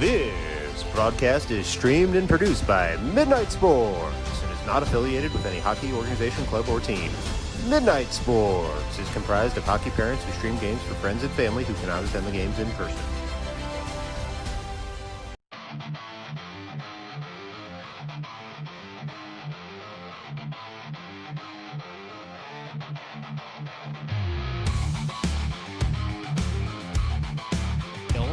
This broadcast is streamed and produced by Midnight Sports and is not affiliated with any hockey organization, club, or team. Midnight Sports is comprised of hockey parents who stream games for friends and family who cannot attend the games in person.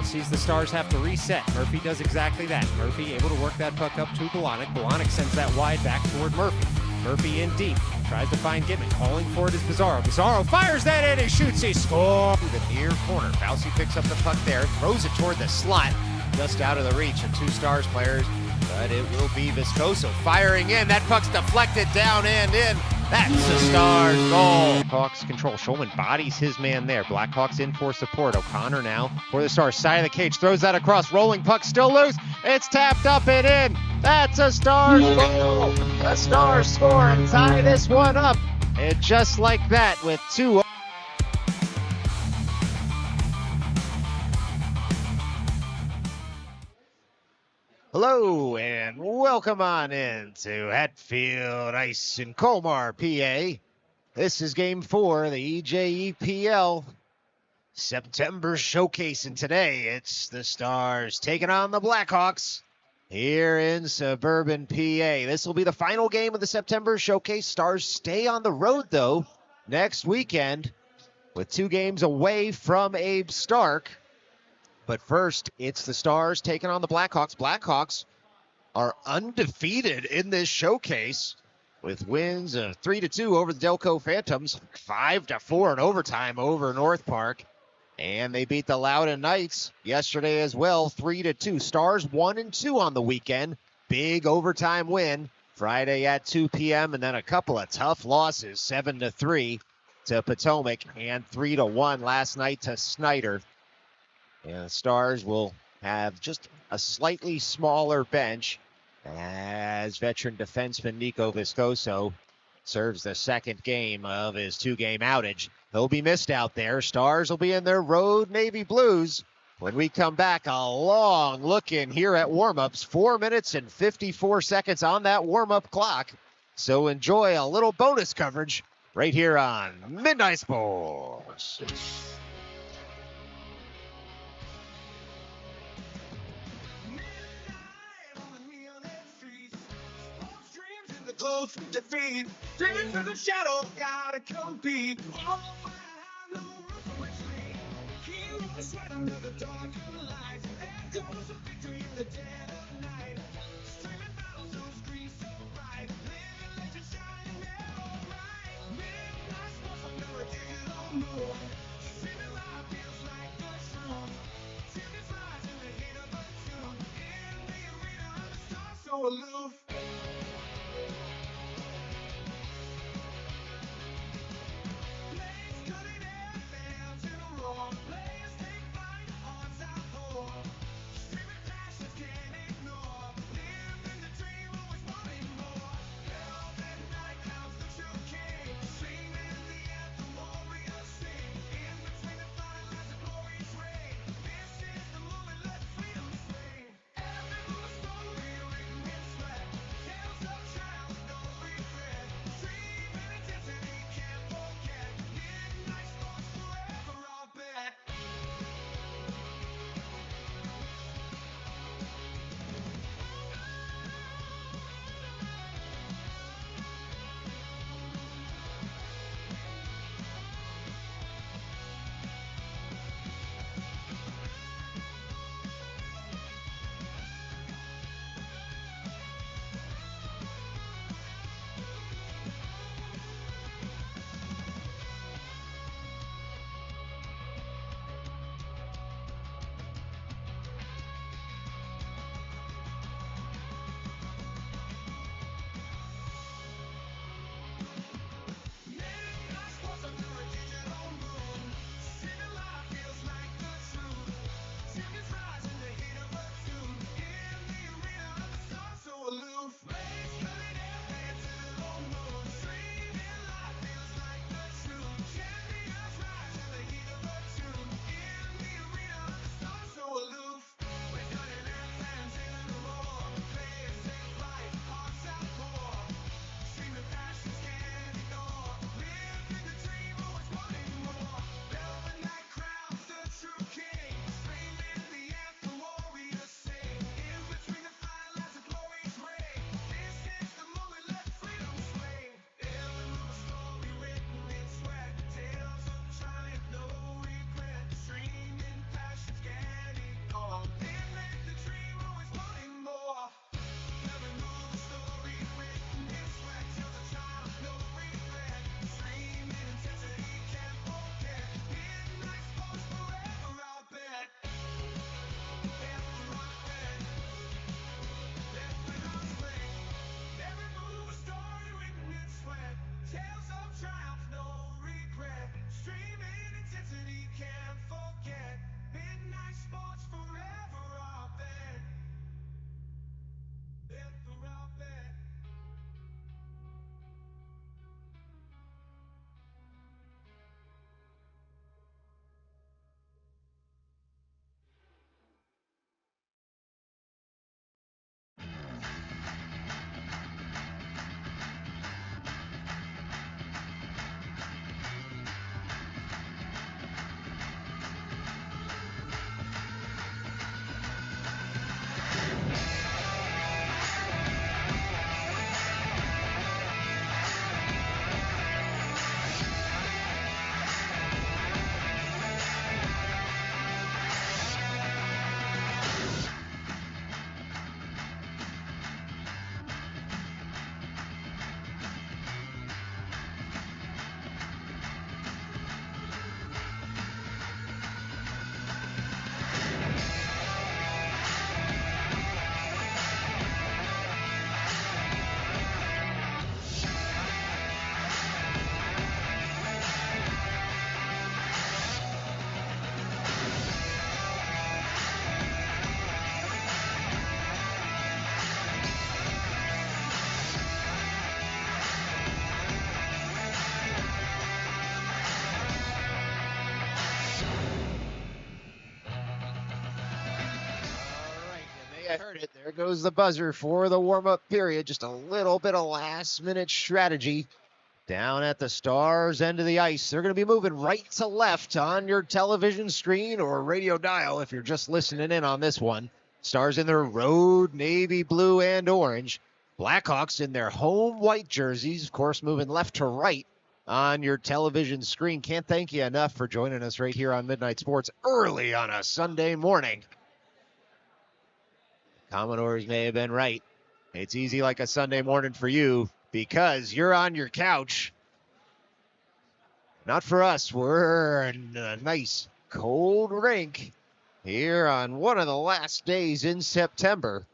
Sees the Stars have to reset. Murphy does exactly that. Murphy able to work that puck up to Blahnik. Blahnik sends that wide back toward Murphy. Murphy in deep. Tries to find Gibbon. Calling for it is Bizarro. Bizarro fires that in and shoots. He scores! To the near corner. Fauci picks up the puck there. Throws it toward the slot. Just out of the reach of two Stars players. But it will be Viscoso firing in. That puck's deflected down and in. That's the Stars' goal. Hawks control. Schulman bodies his man there. Blackhawks in for support. O'Connor now for the Stars. Side of the cage. Throws that across. Rolling puck still loose. It's tapped up and in. That's a Stars goal. The Stars score and tie this one up. And just like that with 2. Hello and welcome on in to Hatfield Ice in Colmar, PA. This is Game 4 of the EJEPL September Showcase, and today it's the Stars taking on the Blackhawks here in suburban PA. This will be the final game of the September Showcase. Stars stay on the road, though, next weekend with 2 games away from Abe Stark. But first, it's the Stars taking on the Blackhawks. Blackhawks are undefeated in this showcase with wins of 3-2 over the Delco Phantoms, 5-4 in overtime over North Park. And they beat the Loudoun Knights yesterday as well, 3-2. Stars 1-2 on the weekend. Big overtime win Friday at 2 p.m. And then a couple of tough losses, 7-3 to Potomac and 3-1 last night to Snyder. And the Stars will have just a slightly smaller bench as veteran defenseman Nico Viscoso serves the second game of his 2-game outage. He'll be missed out there. Stars will be in their road Navy Blues. When we come back, a long look in here at warm-ups. 4 minutes and 54 seconds on that warm-up clock. So enjoy a little bonus coverage right here on Midnight Sports. Close to defeat, dreaming through the shadow, gotta compete. All my high, no roof for retreat. Heroes right under the dark of light. There goes a victory in the dead of night. Streaming battles, so screen so bright. Living legend shining now, right. Midnight sports, I'm never digital move. Streaming live feels like the truth. TV flies in the heat of a tune. In the arena of the stars, so aloof. you heard it. There goes the buzzer for the warm-up period. Just a little bit of last-minute strategy down at the Stars end of the ice. They're going to be moving right to left on your television screen or radio dial if you're just listening in on this one. Stars in their road navy blue and orange. Blackhawks in their home white jerseys, of course, moving left to right on your television screen. Can't thank you enough for joining us right here on Midnight Sports early on a Sunday morning. Commodores may have been right. It's easy like a Sunday morning for you because you're on your couch. Not for us. We're in a nice cold rink here on one of the last days in September.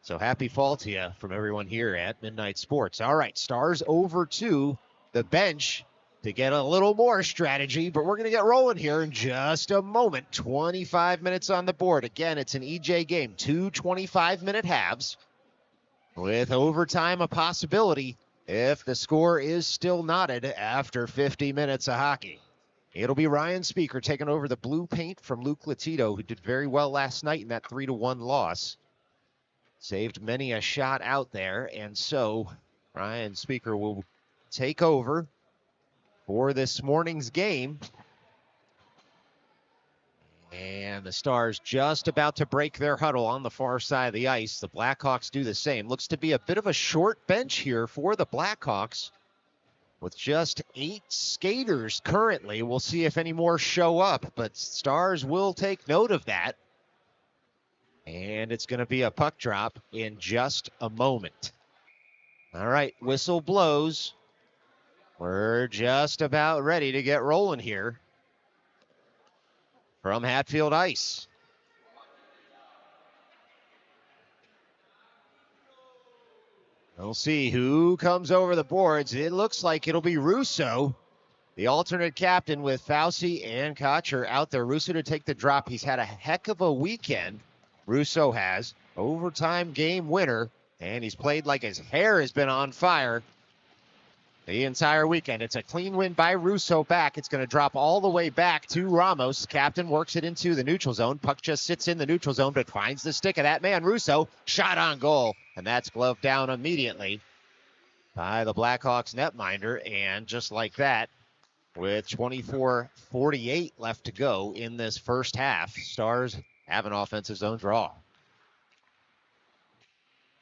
So happy fall to you from everyone here at Midnight Sports. All right, Stars over to the bench to get a little more strategy, but we're going to get rolling here in just a moment. 25 minutes on the board. Again, it's an EJ game. 2 25-minute halves with overtime a possibility if the score is still knotted after 50 minutes of hockey. It'll be Ryan Speaker taking over the blue paint from Luke Latito, who did very well last night in that 3-1 loss. Saved many a shot out there, and so Ryan Speaker will take over for this morning's game. And the Stars just about to break their huddle on the far side of the ice. The Blackhawks do the same. Looks to be a bit of a short bench here for the Blackhawks with just 8 skaters currently. We'll see if any more show up, but Stars will take note of that. And it's going to be a puck drop in just a moment. All right, whistle blows. We're just about ready to get rolling here from Hatfield Ice. We'll see who comes over the boards. It looks like it'll be Russo, the alternate captain with Fauci and Kocher out there. Russo to take the drop. He's had a heck of a weekend. Russo has. Overtime game winner, and he's played like his hair has been on fire the entire weekend. It's a clean win by Russo back. It's going to drop all the way back to Ramos. Captain works it into the neutral zone. Puck just sits in the neutral zone, but finds the stick of that man, Russo. Shot on goal, and that's gloved down immediately by the Blackhawks netminder. And just like that, with 24:48 left to go in this first half, Stars have an offensive zone draw.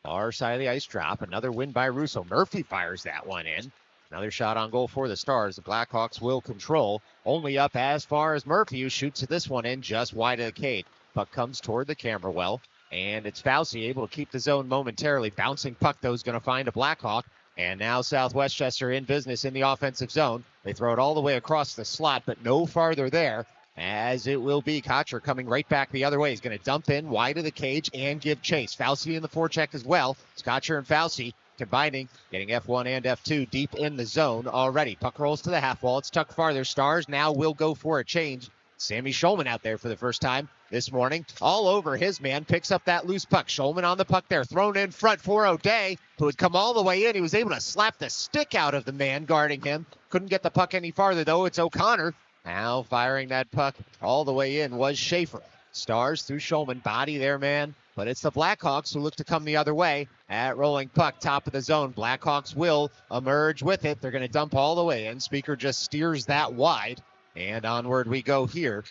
Far side of the ice drop. Another win by Russo. Murphy fires that one in. Another shot on goal for the Stars. The Blackhawks will control. Only up as far as Murphy, who shoots this one in just wide of the cage. Puck comes toward the camera well, and it's Fauci able to keep the zone momentarily. Bouncing puck, though, is going to find a Blackhawk. And now South Westchester in business in the offensive zone. They throw it all the way across the slot, but no farther there, as it will be Kocher coming right back the other way. He's going to dump in wide of the cage and give chase. Fauci in the forecheck as well. It's Kocher and Fauci combining, getting F1 and F2 deep in the zone already. Puck rolls to the half wall. It's tucked farther. Stars now will go for a change. Sammy Schulman out there for the first time this morning. All over his man. Picks up that loose puck. Schulman on the puck there. Thrown in front for O'Day, who had come all the way in. He was able to slap the stick out of the man guarding him. Couldn't get the puck any farther, though. It's O'Connor. Now firing that puck all the way in was Schaefer. Stars through Schulman. Body there, man. But it's the Blackhawks who look to come the other way at rolling puck, top of the zone. Blackhawks will emerge with it. They're going to dump all the way in. Speaker just steers that wide. And onward we go here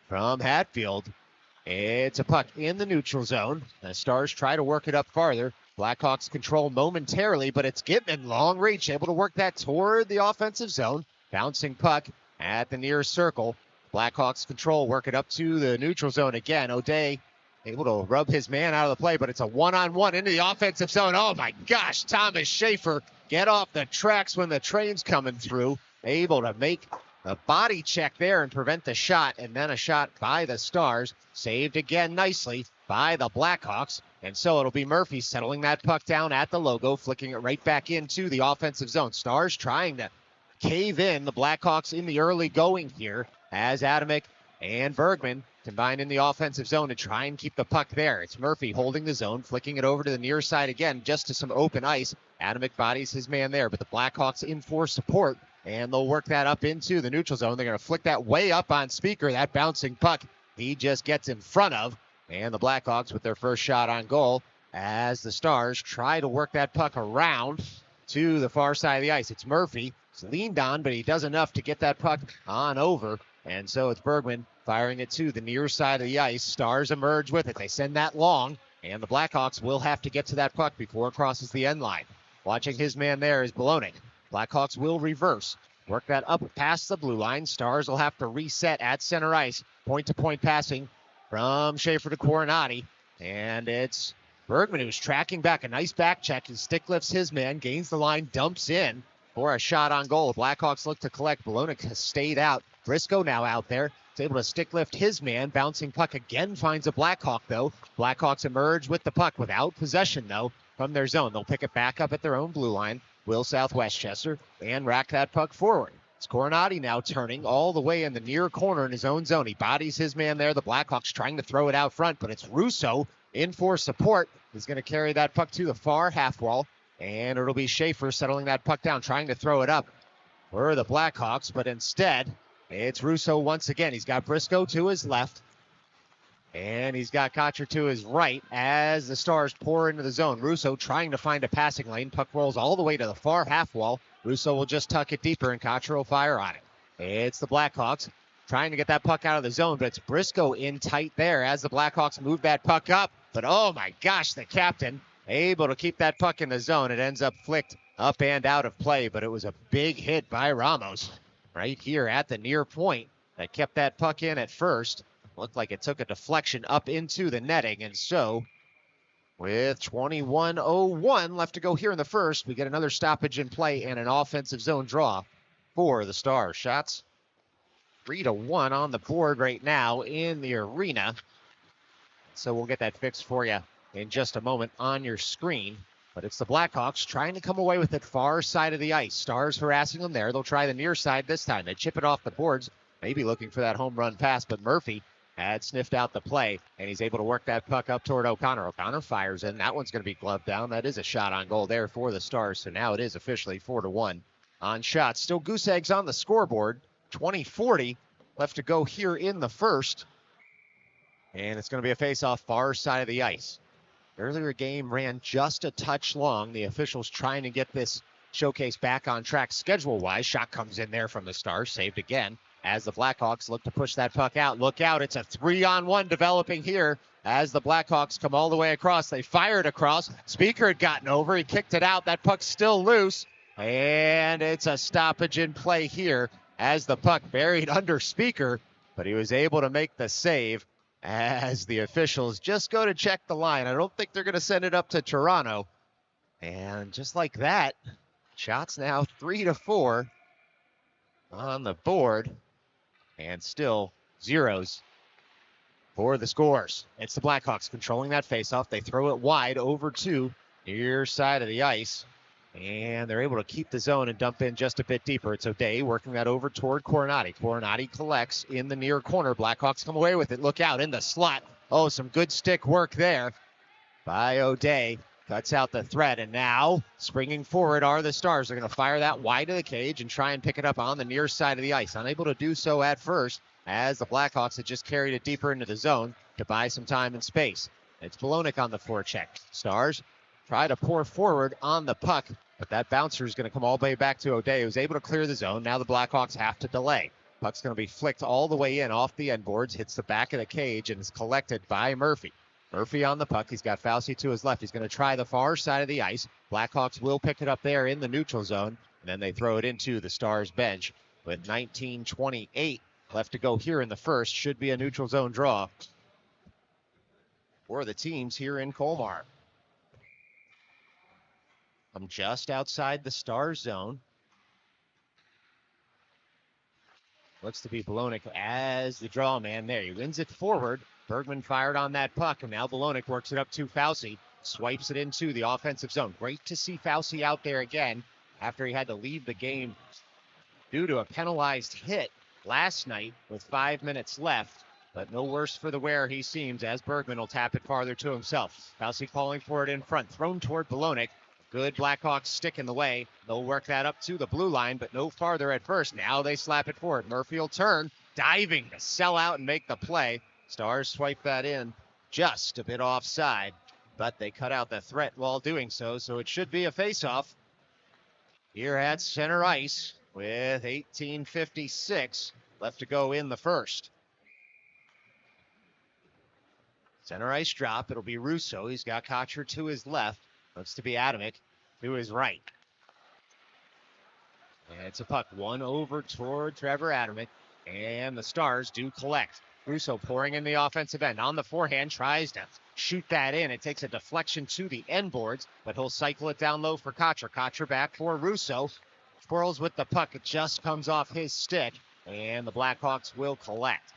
from Hatfield. It's a puck in the neutral zone. The Stars try to work it up farther. Blackhawks control momentarily, but it's Gitman, long reach, able to work that toward the offensive zone. Bouncing puck at the near circle. Blackhawks control, work it up to the neutral zone again. O'Day able to rub his man out of the play, but it's a one-on-one into the offensive zone. Oh my gosh, Thomas Schaefer get off the tracks when the train's coming through. Able to make a body check there and prevent the shot, and then a shot by the Stars. Saved again nicely by the Blackhawks. And so it'll be Murphy settling that puck down at the logo, flicking it right back into the offensive zone. Stars trying to cave in the Blackhawks in the early going here as Adamek and Bergman combine in the offensive zone to try and keep the puck there. It's Murphy holding the zone, flicking it over to the near side again, just to some open ice. Adamek bodies his man there, but the Blackhawks in for support, and they'll work that up into the neutral zone. They're going to flick that way up on Speaker, that bouncing puck he just gets in front of, And the Blackhawks with their first shot on goal as the Stars try to work that puck around to the far side of the ice. It's Murphy. He's leaned on, but he does enough to get that puck on over. And so it's Bergman firing it to the near side of the ice. Stars emerge with it. They send that long, and the Blackhawks will have to get to that puck before it crosses the end line. Watching his man there is Bologna. Blackhawks will reverse. Work that up past the blue line. Stars will have to reset at center ice. Point-to-point passing from Schaefer to Coronati. And it's Bergman who's tracking back. A nice back check. His stick lifts his man, gains the line, dumps in for a shot on goal. Blackhawks look to collect. Bologna has stayed out. Briscoe now out there. He's able to stick lift his man. Bouncing puck again finds a Blackhawk, though. Blackhawks emerge with the puck without possession, though, from their zone. They'll pick it back up at their own blue line. Will South Westchester and rack that puck forward. It's Coronati now turning all the way in the near corner in his own zone. He bodies his man there. The Blackhawks trying to throw it out front, but it's Russo in for support. He's going to carry that puck to the far half wall, and it'll be Schaefer settling that puck down, trying to throw it up for the Blackhawks, but instead it's Russo once again. He's got Briscoe to his left, and he's got Kotcher to his right as the Stars pour into the zone. Russo trying to find a passing lane. Puck rolls all the way to the far half wall. Russo will just tuck it deeper, and Kotcher will fire on it. It's the Blackhawks trying to get that puck out of the zone, but it's Briscoe in tight there as the Blackhawks move that puck up. But oh my gosh, the captain able to keep that puck in the zone. It ends up flicked up and out of play, but it was a big hit by Ramos right here at the near point that kept that puck in at first. Looked like it took a deflection up into the netting, and so with 21:01 left to go here in the first, we get another stoppage in play and an offensive zone draw for the Stars. Shots 3-1 on the board right now in the arena. So we'll get that fixed for you in just a moment on your screen. But it's the Blackhawks trying to come away with it far side of the ice. Stars harassing them there. They'll try the near side this time. They chip it off the boards, maybe looking for that home run pass, but Murphy had sniffed out the play, and he's able to work that puck up toward O'Connor. O'Connor fires in. That one's going to be gloved down. That is a shot on goal there for the Stars. So now it is officially 4-1 on shots. Still goose eggs on the scoreboard. 20:40 left to go here in the first. And it's going to be a face-off far side of the ice. Earlier game ran just a touch long. The officials trying to get this showcase back on track schedule-wise. Shot comes in there from the Stars, saved again as the Blackhawks look to push that puck out. Look out, it's a 3-on-1 developing here as the Blackhawks come all the way across. They fired across. Speaker had gotten over. He kicked it out. That puck's still loose. And it's a stoppage in play here as the puck buried under Speaker, but he was able to make the save as the officials just go to check the line. I don't think they're going to send it up to Toronto. And just like that, shots now 3-4 on the board, and still zeros for the scores. It's the Blackhawks controlling that faceoff. They throw it wide over to near side of the ice, and they're able to keep the zone and dump in just a bit deeper. It's O'Day working that over toward Coronati. Coronati collects in the near corner. Blackhawks come away with it. Look out in the slot. Oh, some good stick work there by O'Day. Cuts out the threat, and now springing forward are the Stars. They're going to fire that wide of the cage and try and pick it up on the near side of the ice. Unable to do so at first, as the Blackhawks had just carried it deeper into the zone to buy some time and space. It's Bologna on the forecheck. Stars try to pour forward on the puck, but that bouncer is going to come all the way back to O'Day, who's able to clear the zone. Now the Blackhawks have to delay. Puck's going to be flicked all the way in off the end boards, hits the back of the cage, and is collected by Murphy. Murphy on the puck. He's got Fauci to his left. He's going to try the far side of the ice. Blackhawks will pick it up there in the neutral zone, and then they throw it into the Stars bench. With 19:28 left to go here in the first, should be a neutral zone draw for the teams here in Colmar. I'm just outside the Stars zone. Looks to be Bologna as the draw man there. He wins it forward. Bergman fired on that puck, and now Bologna works it up to Fauci. Swipes it into the offensive zone. Great to see Fauci out there again after he had to leave the game due to a penalized hit last night with 5 minutes left. But no worse for the wear, he seems, as Bergman will tap it farther to himself. Fauci calling for it in front. Thrown toward Bologna. Good Blackhawks stick in the way. They'll work that up to the blue line, but no farther at first. Now they slap it forward. Murphy will turn, diving to sell out and make the play. Stars swipe that in just a bit offside, but they cut out the threat while doing so, so it should be a face-off here at center ice with 18:56 left to go in the first. Center ice drop. It'll be Russo. He's got Kocher to his left. Looks to be Adamick to his right. And it's a puck. One over toward Trevor Adamick. And the Stars do collect. Russo pouring in the offensive end. On the forehand, tries to shoot that in. It takes a deflection to the end boards, but he'll cycle it down low for Kocher. Kocher back for Russo. Twirls with the puck. It just comes off his stick. And the Blackhawks will collect.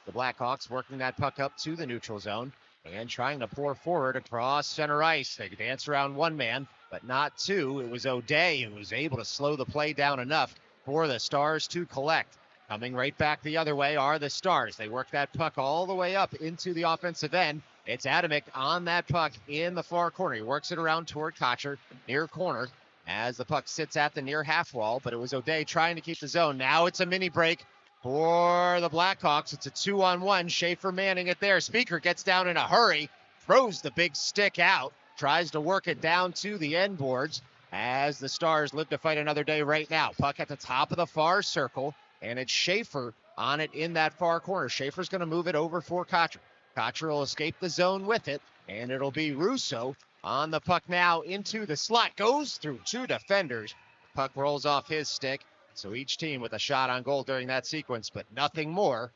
The Blackhawks working that puck up to the neutral zone and trying to pour forward across center ice. They dance around one man, but not two. It was O'Day who was able to slow the play down enough for the Stars to collect. Coming right back the other way are the Stars. They work that puck all the way up into the offensive end. It's Adamick on that puck in the far corner. He works it around toward Kocher, near corner, as the puck sits at the near half wall, but it was O'Day trying to keep the zone. Now it's a mini break for the Blackhawks. It's a 2-on-1. Schaefer manning it there. Speaker gets down in a hurry, throws the big stick out, tries to work it down to the end boards as the Stars live to fight another day right now. Puck at the top of the far circle, and it's Schaefer on it in that far corner. Schaefer's going to move it over for Kocher. Kocher will escape the zone with it, and it'll be Russo on the puck now into the slot. Goes through two defenders. Puck rolls off his stick. So each team with a shot on goal during that sequence, but nothing more.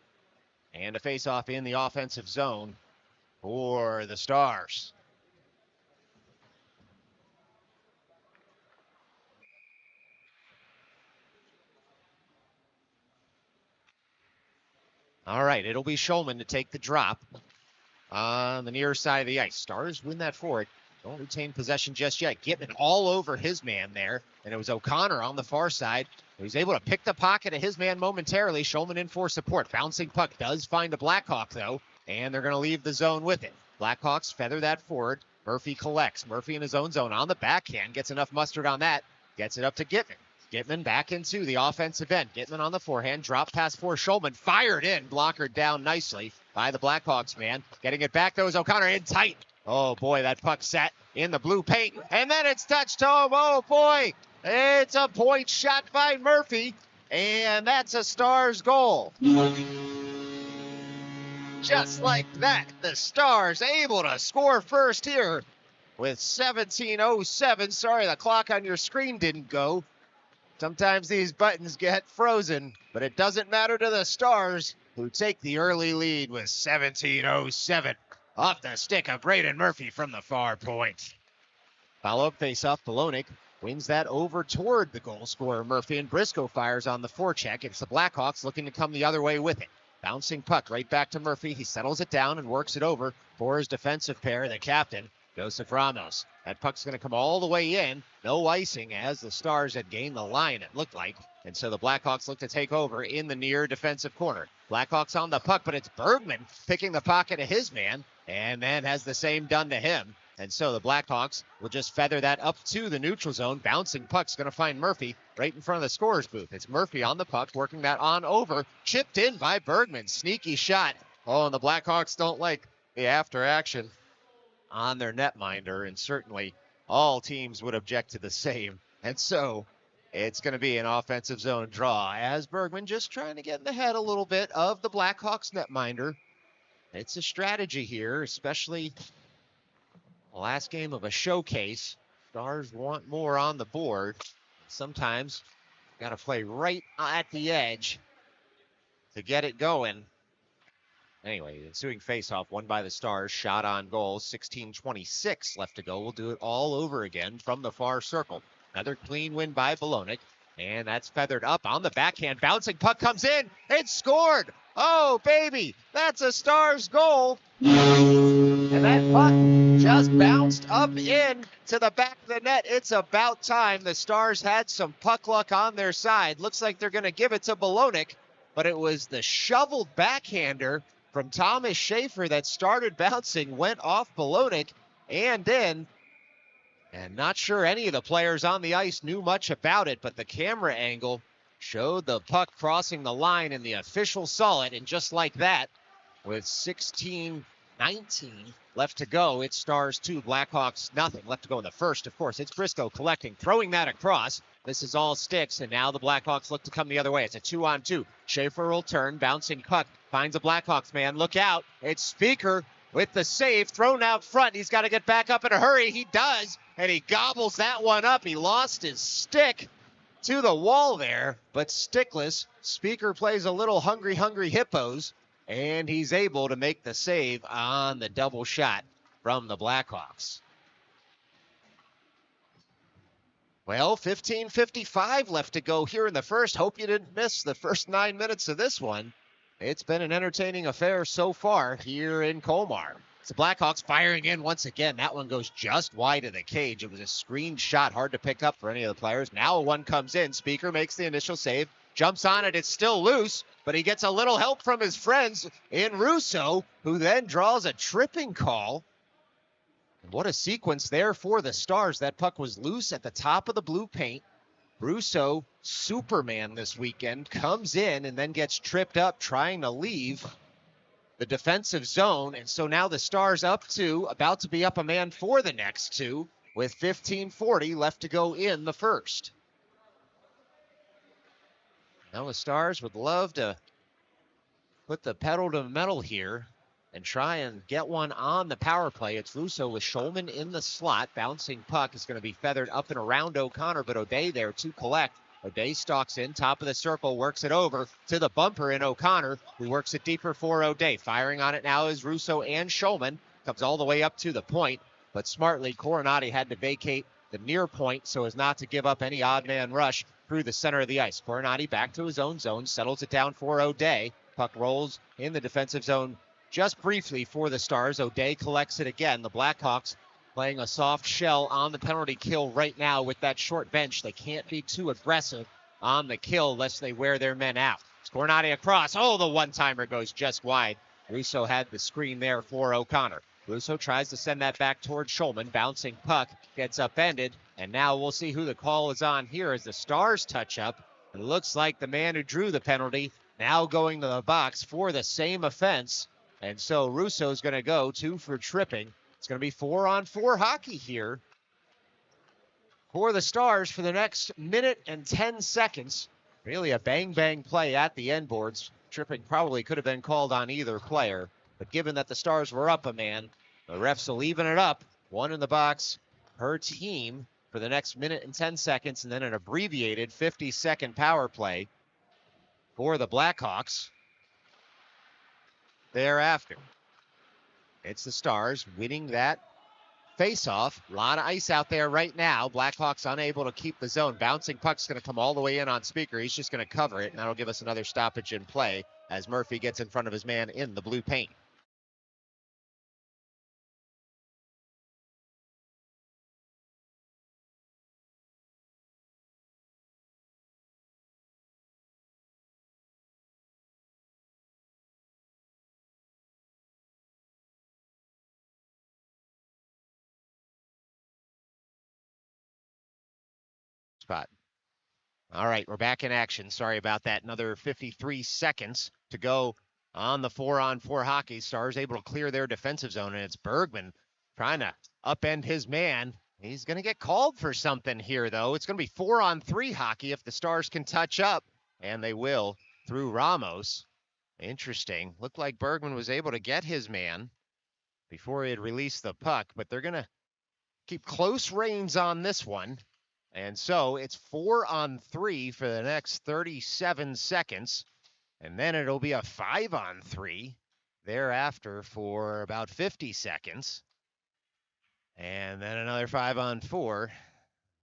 And a face-off in the offensive zone for the Stars. All right, it'll be Schulman to take the drop on the near side of the ice. Stars win that forward. Don't retain possession just yet. Gitman all over his man there, and it was O'Connor on the far side. He's able to pick the pocket of his man momentarily. Schulman in for support. Bouncing puck does find a Blackhawk, though, and they're going to leave the zone with it. Blackhawks feather that forward. Murphy collects. Murphy in his own zone on the backhand. Gets enough mustard on that. Gets it up to Gitman. Gitman back into the offensive end. Gitman on the forehand. Drop pass for Schulman. Fired in. Blocker down nicely by the Blackhawks man. Getting it back, though, is O'Connor in tight. Oh, boy, that puck sat in the blue paint. And then it's touched home. Oh, boy. It's a point shot by Murphy. And that's a Stars goal. Just like that, the Stars able to score first here with 17:07. Sorry, the clock on your screen didn't go. Sometimes these buttons get frozen, but it doesn't matter to the Stars, who take the early lead with 17:07 off the stick of Braden Murphy from the far point. Follow-up face-off, Bolognic wins that over toward the goal scorer Murphy, and Briscoe fires on the forecheck. It's the Blackhawks looking to come the other way with it. Bouncing puck right back to Murphy. He settles it down and works it over for his defensive pair, the captain, Joseph Ramos. That puck's going to come all the way in. No icing as the Stars had gained the line, it looked like. And so the Blackhawks look to take over in the near defensive corner. Blackhawks on the puck, but it's Bergman picking the pocket of his man, and then has the same done to him. And so the Blackhawks will just feather that up to the neutral zone. Bouncing puck's going to find Murphy right in front of the scorer's booth. It's Murphy on the puck, working that on over. Chipped in by Bergman. Sneaky shot. Oh, and the Blackhawks don't like the after action on their netminder, and certainly all teams would object to the same. And so it's going to be an offensive zone draw as Bergman just trying to get in the head a little bit of the Blackhawks netminder. It's a strategy here, especially the last game of a showcase. Stars want more on the board. Sometimes got to play right at the edge to get it going. Anyway, ensuing faceoff won by the Stars. Shot on goal. 16:26 left to go. We'll do it all over again from the far circle. Another clean win by Bolognic. And that's feathered up on the backhand. Bouncing puck comes in. It's scored. Oh, baby. That's a Stars goal. And that puck just bounced up in to the back of the net. It's about time. The Stars had some puck luck on their side. Looks like they're going to give it to Bolognic, but it was the shoveled backhander from Thomas Schaefer that started bouncing, went off Bolognic and in. And not sure any of the players on the ice knew much about it, but the camera angle showed the puck crossing the line, and the official saw it. And just like that, with 16 19 left to go. It's Stars 2, Blackhawks nothing. Left to go in the first, of course. It's Briscoe collecting, throwing that across. This is all sticks, and now the Blackhawks look to come the other way. It's a 2-on-2. Schaefer will turn, bouncing puck, finds a Blackhawks man. Look out. It's Speaker with the save, thrown out front. He's got to get back up in a hurry. He does, and he gobbles that one up. He lost his stick to the wall there, but stickless. Speaker plays a little hungry hippos, and he's able to make the save on the double shot from the Blackhawks. Well, 15:55 left to go here in the first. Hope you didn't miss the first 9 minutes of this one. It's been an entertaining affair so far here in Colmar. It's the Blackhawks firing in once again. That one goes just wide of the cage. It was a screen shot, hard to pick up for any of the players. Now one comes in. Speaker makes the initial save, jumps on it. It's still loose, but he gets a little help from his friends in Russo, who then draws a tripping call. What a sequence there for the Stars. That puck was loose at the top of the blue paint. Russo, Superman this weekend, comes in and then gets tripped up trying to leave the defensive zone. And so now the Stars about to be up a man for the next two with 15:40 left to go in the first. Now the Stars would love to put the pedal to the metal here and try and get one on the power play. It's Russo with Schulman in the slot. Bouncing puck is going to be feathered up and around O'Connor, but O'Day there to collect. O'Day stalks in, top of the circle, works it over to the bumper in O'Connor, who works it deeper for O'Day. Firing on it now is Russo and Schulman. Comes all the way up to the point, but smartly, Coronati had to vacate the near point so as not to give up any odd man rush through the center of the ice. Coronati back to his own zone, settles it down for O'Day. Puck rolls in the defensive zone just briefly for the Stars. O'Day collects it again. The Blackhawks playing a soft shell on the penalty kill right now with that short bench. They can't be too aggressive on the kill lest they wear their men out. Coronati across. Oh, the one-timer goes just wide. Russo had the screen there for O'Connor. Russo tries to send that back towards Schulman. Bouncing puck gets upended. And now we'll see who the call is on here as the Stars touch up. It looks like the man who drew the penalty now going to the box for the same offense. And so Russo's going to go 2 for tripping. It's going to be 4-on-4 hockey here for the Stars for the next minute and 10 seconds. Really a bang-bang play at the end boards. Tripping probably could have been called on either player. But given that the Stars were up a man, the refs will even it up. 1 in the box per team for the next minute and 10 seconds. And then an abbreviated 50-second power play for the Blackhawks thereafter. It's the Stars winning that face-off. A lot of ice out there right now. Blackhawks unable to keep the zone. Bouncing puck's going to come all the way in on Speaker. He's just going to cover it, and that'll give us another stoppage in play as Murphy gets in front of his man in the blue paint. Spot. All right, we're back in action. Sorry about that. Another 53 seconds to go on the 4-on-4 hockey. Stars able to clear their defensive zone, and it's Bergman trying to upend his man. He's going to get called for something here, though. It's going to be 4-on-3 hockey if the Stars can touch up, and they will through Ramos. Interesting. Looked like Bergman was able to get his man before he had released the puck, but they're going to keep close reins on this one. And so it's 4-on-3 for the next 37 seconds. And then it'll be a 5-on-3 thereafter for about 50 seconds. And then another 5-on-4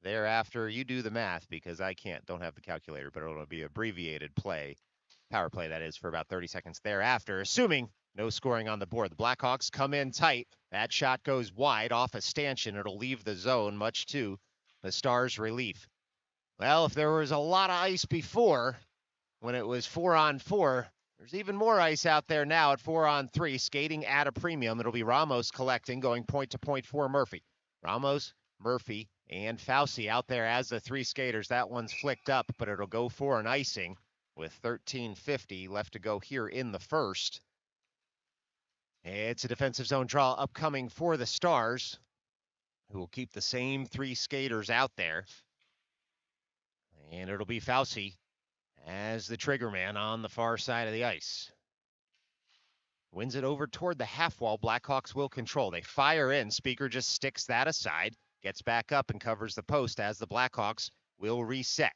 thereafter. You do the math because I don't have the calculator, but it'll be abbreviated play. Power play, that is, for about 30 seconds thereafter, assuming no scoring on the board. The Blackhawks come in tight. That shot goes wide off a stanchion. It'll leave the zone, much to the Stars' relief. Well, if there was a lot of ice before, when it was 4-on-4, there's even more ice out there now at 4-on-3, skating at a premium. It'll be Ramos collecting, going point to point for Murphy. Ramos, Murphy, and Fauci out there as the 3 skaters. That one's flicked up, but it'll go for an icing with 13:50 left to go here in the first. It's a defensive zone draw upcoming for the Stars, who will keep the same 3 skaters out there. And it'll be Fauci as the trigger man on the far side of the ice. Wins it over toward the half wall. Blackhawks will control. They fire in. Speaker just sticks that aside, gets back up and covers the post as the Blackhawks will reset.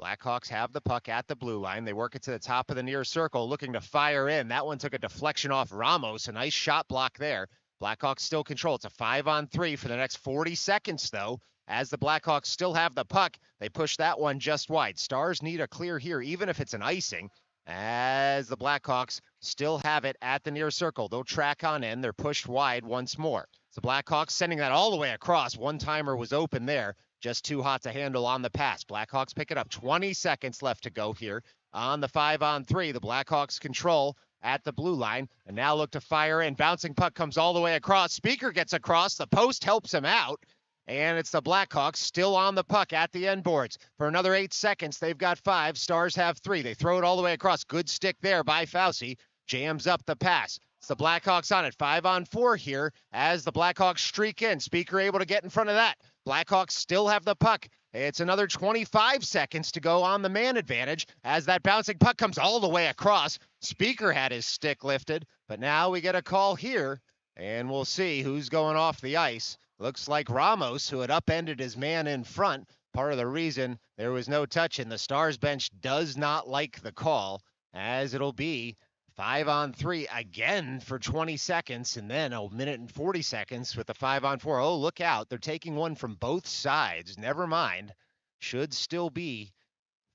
Blackhawks have the puck at the blue line. They work it to the top of the near circle, looking to fire in. That one took a deflection off Ramos. A nice shot block there. Blackhawks still control. It's a 5-on-3 for the next 40 seconds, though. As the Blackhawks still have the puck, they push that one just wide. Stars need a clear here, even if it's an icing, as the Blackhawks still have it at the near circle. They'll track on in. They're pushed wide once more. The Blackhawks sending that all the way across. One-timer was open there. Just too hot to handle on the pass. Blackhawks pick it up. 20 seconds left to go here on the 5-on-3. The Blackhawks control at the blue line and now look to fire in. Bouncing puck comes all the way across. Speaker gets across. The post helps him out. And it's the Blackhawks still on the puck at the end boards. For another 8 seconds, they've got 5. Stars have 3. They throw it all the way across. Good stick there by Fauci. Jams up the pass. It's the Blackhawks on it. 5-on-4 here as the Blackhawks streak in. Speaker able to get in front of that. Blackhawks still have the puck. It's another 25 seconds to go on the man advantage as that bouncing puck comes all the way across. Speaker had his stick lifted, but now we get a call here, and we'll see who's going off the ice. Looks like Ramos, who had upended his man in front. Part of the reason there was no touching. The Stars bench does not like the call, as it'll be 5-on-3 again for 20 seconds, and then a minute and 40 seconds with the 5-on-4. Oh, look out. They're taking one from both sides. Never mind. Should still be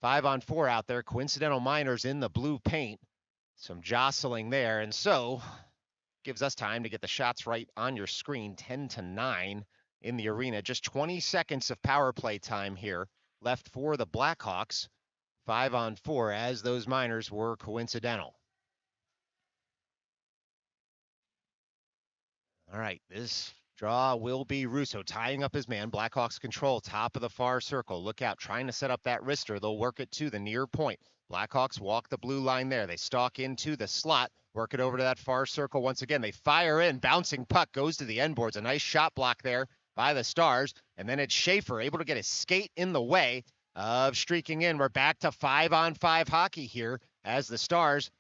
5-on-4 out there. Coincidental minors in the blue paint. Some jostling there, and so gives us time to get the shots right on your screen. 10-9 in the arena. Just 20 seconds of power play time here left for the Blackhawks. 5-on-4 as those minors were coincidental. All right, this draw will be Russo tying up his man. Blackhawks control top of the far circle. Look out, trying to set up that wrister. They'll work it to the near point. Blackhawks walk the blue line there. They stalk into the slot, work it over to that far circle once again. They fire in, bouncing puck goes to the end boards. A nice shot block there by the Stars. And then it's Schaefer able to get his skate in the way of streaking in. We're back to 5-on-5 hockey here as the Stars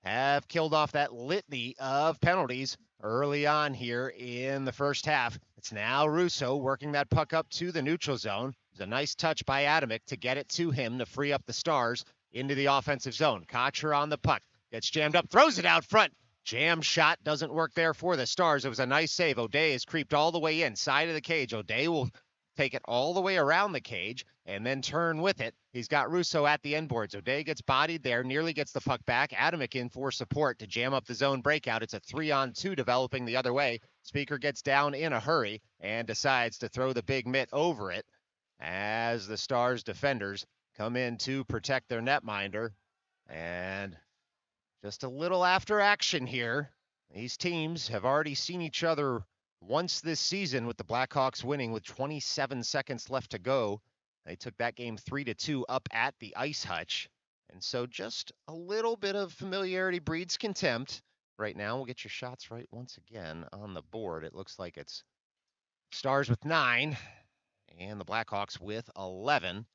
have killed off that litany of penalties early on here in the first half. It's now Russo working that puck up to the neutral zone. It's a nice touch by Adamick to get it to him to free up the Stars into the offensive zone. Kocher on the puck. Gets jammed up, throws it out front. Jam shot doesn't work there for the Stars. It was a nice save. O'Day has creeped all the way inside of the cage. O'Day will take it all the way around the cage and then turn with it. He's got Russo at the end boards. O'Day gets bodied there, nearly gets the puck back. Adamick in for support to jam up the zone breakout. It's a 3-on-2 developing the other way. Speaker gets down in a hurry and decides to throw the big mitt over it as the Stars defenders come in to protect their netminder. And just a little after action here. These teams have already seen each other once this season, with the Blackhawks winning with 27 seconds left to go. They took that game 3-2 up at the Ice Hutch. And so just a little bit of familiarity breeds contempt. Right now, we'll get your shots right once again on the board. It looks like it's Stars with 9 and the Blackhawks with 11,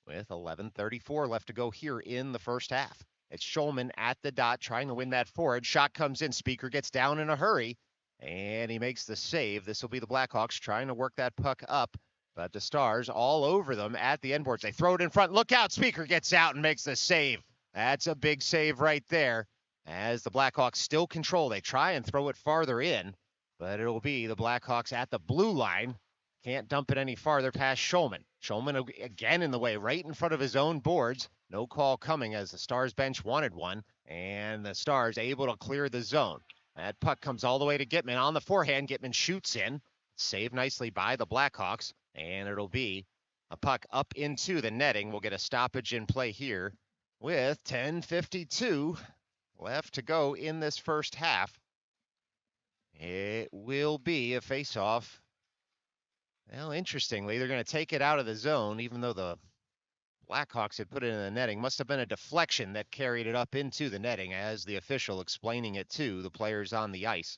with 11:34 left to go here in the first half. It's Schulman at the dot trying to win that forward. Shot comes in. Speaker gets down in a hurry, and he makes the save. This will be the Blackhawks trying to work that puck up, but the Stars all over them at the end boards. They throw it in front. Look out. Speaker gets out and makes the save. That's a big save right there as the Blackhawks still control. They try and throw it farther in, but it'll be the Blackhawks at the blue line. Can't dump it any farther past Schulman. Schulman again in the way, right in front of his own boards. No call coming as the Stars bench wanted one, and the Stars able to clear the zone. That puck comes all the way to Gitman on the forehand. Gitman shoots in. Saved nicely by the Blackhawks, and it'll be a puck up into the netting. We'll get a stoppage in play here with 10:52 left to go in this first half. It will be a face-off. Well, interestingly, they're going to take it out of the zone, even though the Blackhawks had put it in the netting. Must have been a deflection that carried it up into the netting, as the official explaining it to the players on the ice.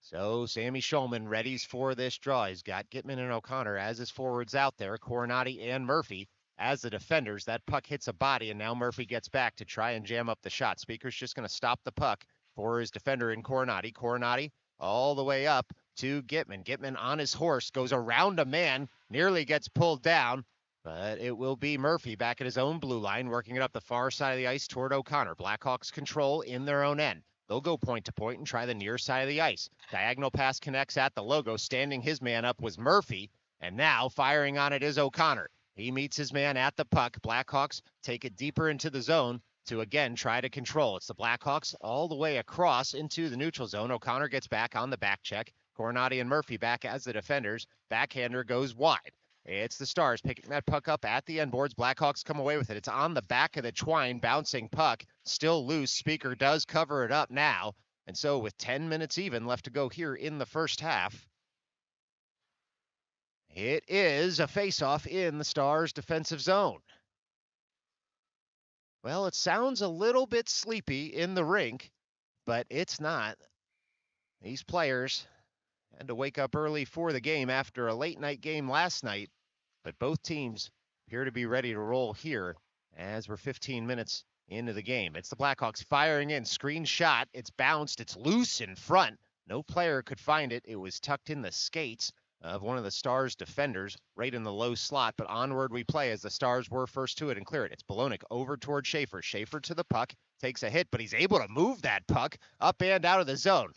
So Sammy Schulman readies for this draw. He's got Gitman and O'Connor as his forwards out there, Coronati and Murphy as the defenders. That puck hits a body, and now Murphy gets back to try and jam up the shot. Speaker's just going to stop the puck for his defender in Coronati. Coronati all the way up to Gitman. Gitman on his horse, goes around a man, nearly gets pulled down, but it will be Murphy back at his own blue line, working it up the far side of the ice toward O'Connor. Blackhawks control in their own end. They'll go point to point and try the near side of the ice. Diagonal pass connects at the logo. Standing his man up was Murphy, and now firing on it is O'Connor. He meets his man at the puck. Blackhawks take it deeper into the zone to again try to control. It's the Blackhawks all the way across into the neutral zone. O'Connor gets back on the back check. Coronati and Murphy back as the defenders. Backhander goes wide. It's the Stars picking that puck up at the end boards. Blackhawks come away with it. It's on the back of the twine, bouncing puck, still loose. Speaker does cover it up now. And so with 10 minutes even left to go here in the first half, it is a face-off in the Stars' defensive zone. Well, it sounds a little bit sleepy in the rink, but it's not. These players had to wake up early for the game after a late-night game last night, but both teams appear to be ready to roll here as we're 15 minutes into the game. It's the Blackhawks firing in, screen shot. It's bounced. It's loose in front. No player could find it. It was tucked in the skates of one of the Stars defenders right in the low slot, but onward we play as the Stars were first to it and clear it. It's Bolognic over toward Schaefer. Schaefer to the puck, takes a hit, but he's able to move that puck up and out of the zone.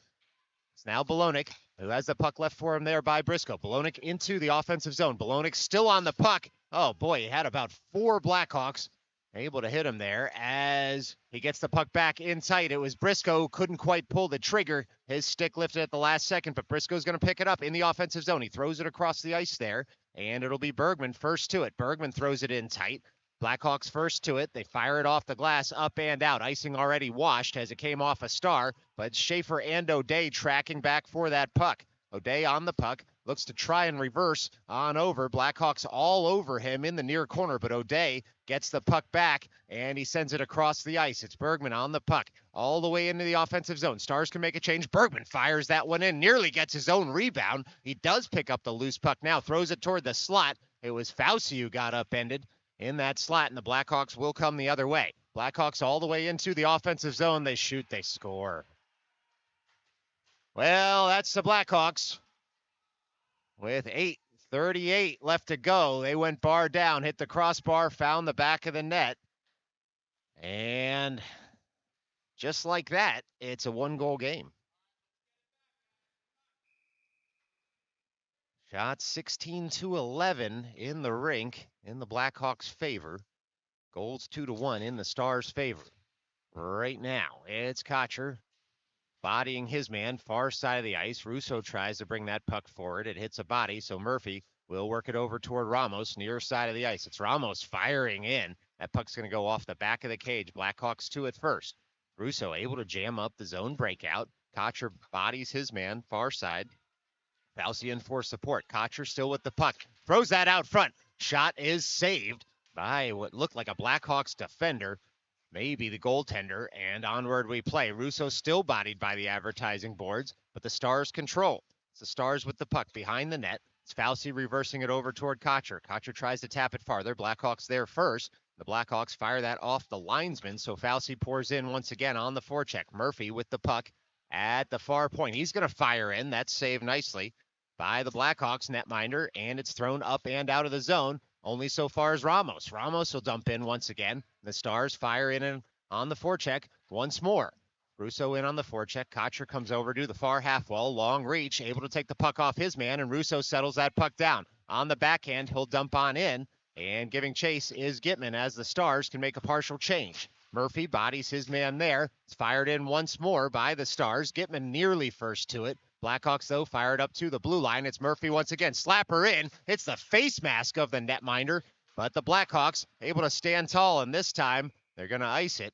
It's now Bolognic, who has the puck left for him there by Briscoe. Bolognic into the offensive zone. Bolognic still on the puck. Oh boy, he had about 4 Blackhawks able to hit him there as he gets the puck back in tight. It was Briscoe who couldn't quite pull the trigger. His stick lifted at the last second, but Briscoe's going to pick it up in the offensive zone. He throws it across the ice there, and it'll be Bergman first to it. Bergman throws it in tight. Blackhawks first to it. They fire it off the glass, up and out. Icing already washed as it came off a Star, but Schaefer and O'Day tracking back for that puck. O'Day on the puck, looks to try and reverse on over. Blackhawks all over him in the near corner, but O'Day gets the puck back, and he sends it across the ice. It's Bergman on the puck, all the way into the offensive zone. Stars can make a change. Bergman fires that one in, nearly gets his own rebound. He does pick up the loose puck now, throws it toward the slot. It was Fauci who got upended in that slot, and the Blackhawks will come the other way. Blackhawks all the way into the offensive zone. They shoot, they score. Well, that's the Blackhawks. With 8:38 left to go, they went bar down, hit the crossbar, found the back of the net. And just like that, it's a 1-goal game. Shots 16-11 in the rink in the Blackhawks' favor. Goals 2-1 in the Stars' favor. Right now, it's Kocher bodying his man, far side of the ice. Russo tries to bring that puck forward. It hits a body, so Murphy will work it over toward Ramos, near side of the ice. It's Ramos firing in. That puck's going to go off the back of the cage. Blackhawks to it first. Russo able to jam up the zone breakout. Kocher bodies his man, far side. Fauci for support. Kocher still with the puck. Throws that out front. Shot is saved by what looked like a Blackhawks defender. Maybe the goaltender, and onward we play. Russo still bodied by the advertising boards, but the Stars control. It's the Stars with the puck behind the net. It's Fauci reversing it over toward Kocher. Kocher tries to tap it farther. Blackhawks there first. The Blackhawks fire that off the linesman, so Fauci pours in once again on the forecheck. Murphy with the puck at the far point. He's going to fire in. That's saved nicely by the Blackhawks netminder, and it's thrown up and out of the zone. Only so far as Ramos. Ramos will dump in once again. The Stars fire in and on the forecheck once more. Russo in on the forecheck. Kocher comes over to the far half wall. Long reach, able to take the puck off his man, and Russo settles that puck down. On the backhand, he'll dump on in, and giving chase is Gitman as the Stars can make a partial change. Murphy bodies his man there. It's fired in once more by the Stars. Gitman nearly first to it. Blackhawks, though, fired up to the blue line. It's Murphy once again. Slapper in. It's the face mask of the netminder. But the Blackhawks able to stand tall, and this time they're going to ice it.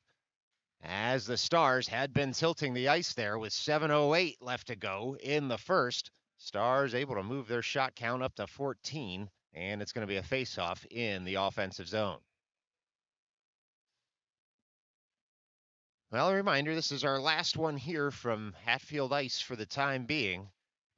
As the Stars had been tilting the ice there with 7:08 left to go in the first. Stars able to move their shot count up to 14, and it's going to be a face-off in the offensive zone. Well, a reminder, this is our last one here from Hatfield Ice for the time being.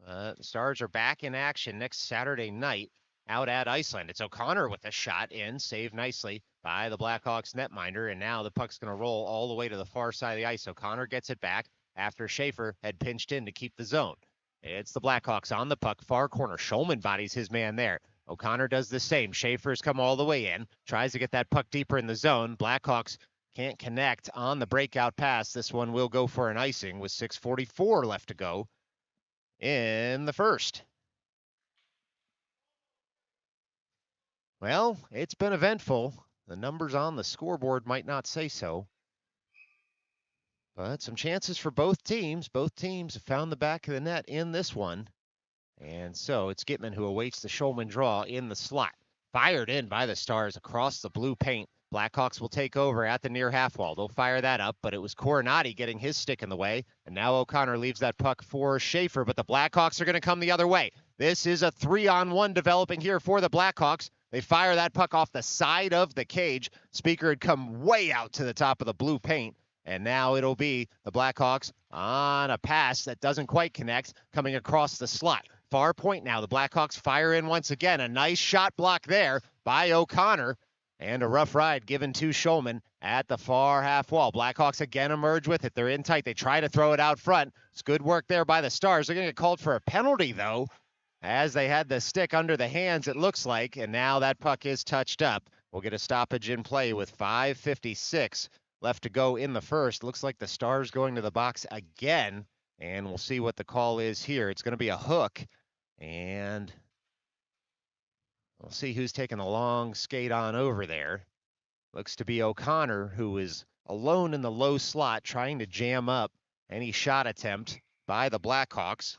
The Stars are back in action next Saturday night out at Iceland. It's O'Connor with a shot in, saved nicely by the Blackhawks netminder, and now the puck's going to roll all the way to the far side of the ice. O'Connor gets it back after Schaefer had pinched in to keep the zone. It's the Blackhawks on the puck, far corner. Schulman bodies his man there. O'Connor does the same. Schaefer's come all the way in, tries to get that puck deeper in the zone. Blackhawks can't connect on the breakout pass. This one will go for an icing with 6:44 left to go in the first. Well, it's been eventful. The numbers on the scoreboard might not say so. But some chances for both teams. Both teams have found the back of the net in this one. And so it's Gitman who awaits the Schulman draw in the slot. Fired in by the Stars across the blue paint. Blackhawks will take over at the near half wall. They'll fire that up, but it was Coronati getting his stick in the way. And now O'Connor leaves that puck for Schaefer, but the Blackhawks are going to come the other way. This is a 3-on-1 developing here for the Blackhawks. They fire that puck off the side of the cage. Speaker had come way out to the top of the blue paint. And now it'll be the Blackhawks on a pass that doesn't quite connect, coming across the slot. Far point now. The Blackhawks fire in once again. A nice shot block there by O'Connor. And a rough ride given to Schulman at the far half wall. Blackhawks again emerge with it. They're in tight. They try to throw it out front. It's good work there by the Stars. They're going to get called for a penalty, though, as they had the stick under the hands, it looks like. And now that puck is touched up. We'll get a stoppage in play with 5:56 left to go in the first. Looks like the Stars going to the box again. And we'll see what the call is here. It's going to be a hook. And we'll see who's taking the long skate on over there. Looks to be O'Connor, who is alone in the low slot trying to jam up any shot attempt by the Blackhawks.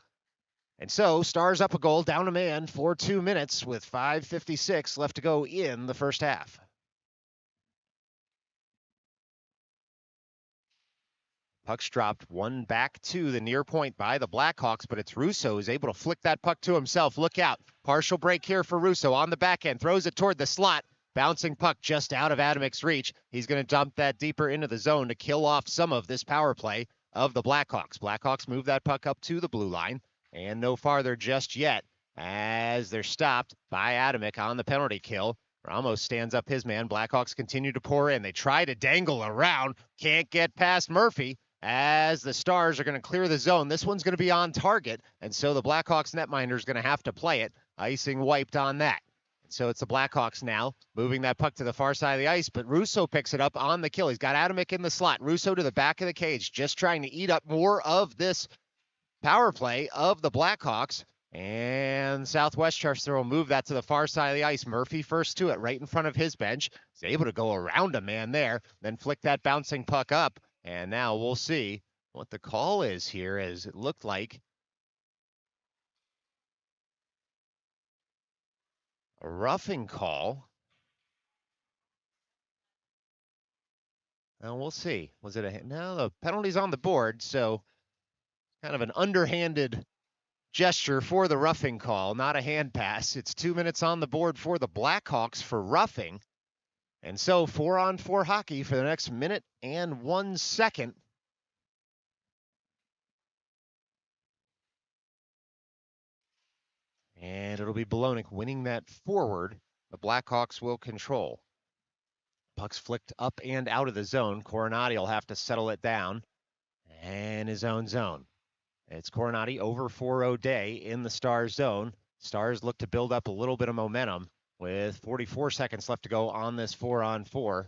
And so, Stars up a goal, down a man for 2 minutes with 5:56 left to go in the first half. Puck's dropped, one back to the near point by the Blackhawks, but it's Russo who's able to flick that puck to himself. Look out. Partial break here for Russo on the back end. Throws it toward the slot. Bouncing puck just out of Adamic's reach. He's going to dump that deeper into the zone to kill off some of this power play of the Blackhawks. Blackhawks move that puck up to the blue line, and no farther just yet as they're stopped by Adamic on the penalty kill. Ramos stands up his man. Blackhawks continue to pour in. They try to dangle around. Can't get past Murphy as the Stars are going to clear the zone. This one's going to be on target, and so the Blackhawks netminder is going to have to play it. Icing wiped on that. So it's the Blackhawks now moving that puck to the far side of the ice, but Russo picks it up on the kill. He's got Adamic in the slot. Russo to the back of the cage, just trying to eat up more of this power play of the Blackhawks. And Westchester will move that to the far side of the ice. Murphy first to it, right in front of his bench. He's able to go around a man there, then flick that bouncing puck up. And now we'll see what the call is here, as it looked like a roughing call. Now we'll see. Was it a... No, the penalty's on the board, so kind of an underhanded gesture for the roughing call, not a hand pass. It's 2 minutes on the board for the Blackhawks for roughing. And so 4-on-4 hockey for the next minute and 1 second. And it'll be Bolognic winning that forward. The Blackhawks will control. Puck's flicked up and out of the zone. Coronati will have to settle it down in his own zone. It's Coronati over for O'Day in the Stars zone. Stars look to build up a little bit of momentum with 44 seconds left to go on this 4-on-4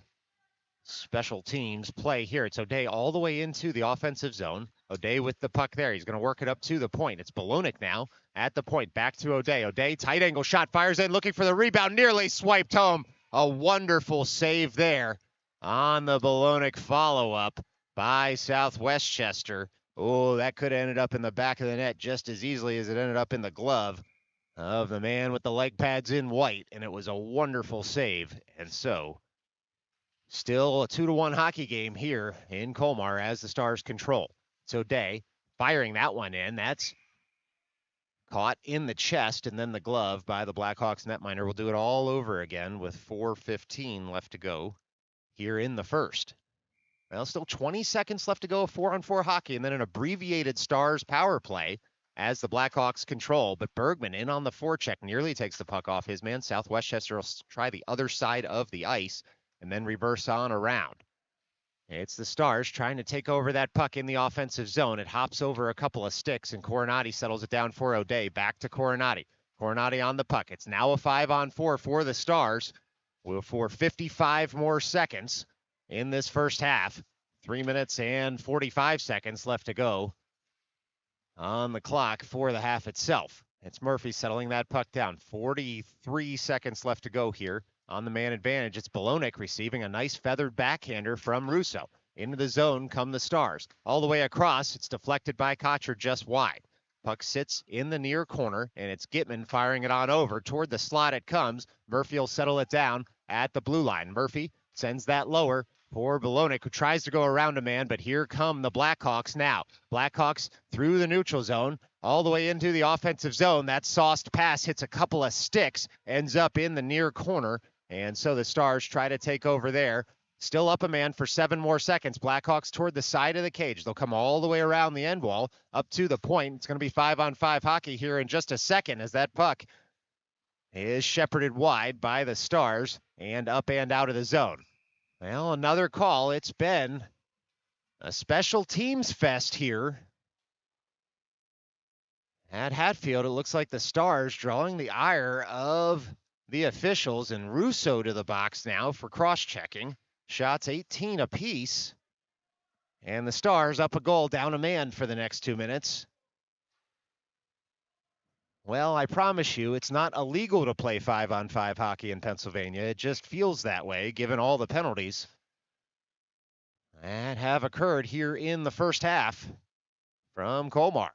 special teams play here. It's O'Day all the way into the offensive zone. O'Day with the puck there. He's going to work it up to the point. It's Bolognic now at the point. Back to O'Day. O'Day, tight angle shot, fires in, looking for the rebound, nearly swiped home. A wonderful save there on the Bolognic follow-up by Westchester. Oh, that could have ended up in the back of the net just as easily as it ended up in the glove of the man with the leg pads in white, and it was a wonderful save. And so, still a 2-1 hockey game here in Colmar as the Stars control. So Day firing that one in. That's caught in the chest and then the glove by the Blackhawks netminder. We'll do it all over again with 4:15 left to go here in the first. Well, still 20 seconds left to go of 4-on-4 hockey, and then an abbreviated Stars power play as the Blackhawks control. But Bergman in on the forecheck nearly takes the puck off his man. South Westchester will try the other side of the ice and then reverse on around. It's the Stars trying to take over that puck in the offensive zone. It hops over a couple of sticks, and Coronati settles it down for O'Day. Back to Coronati. Coronati on the puck. It's now a 5-on-4 for the Stars for 55 more seconds in this first half. 3 minutes and 45 seconds left to go on the clock for the half itself. It's Murphy settling that puck down. 43 seconds left to go here on the man advantage. It's Bolognic receiving a nice feathered backhander from Russo. Into the zone come the Stars. All the way across, it's deflected by Kocher just wide. Puck sits in the near corner, and it's Gitman firing it on over. Toward the slot it comes. Murphy will settle it down at the blue line. Murphy sends that lower for Bolognic, who tries to go around a man, but here come the Blackhawks now. Blackhawks through the neutral zone, all the way into the offensive zone. That sauced pass hits a couple of sticks, ends up in the near corner, and so the Stars try to take over there. Still up a man for 7 more seconds. Blackhawks toward the side of the cage. They'll come all the way around the end wall up to the point. It's going to be 5-on-5 hockey here in just a second as that puck is shepherded wide by the Stars and up and out of the zone. Well, another call. It's been a special teams fest here at Hatfield. It looks like the Stars drawing the ire of the officials, and Russo to the box now for cross-checking. Shots 18 apiece, and the Stars up a goal, down a man for the next 2 minutes. Well, I promise you, it's not illegal to play 5-on-5 hockey in Pennsylvania. It just feels that way, given all the penalties that have occurred here in the first half from Colmar.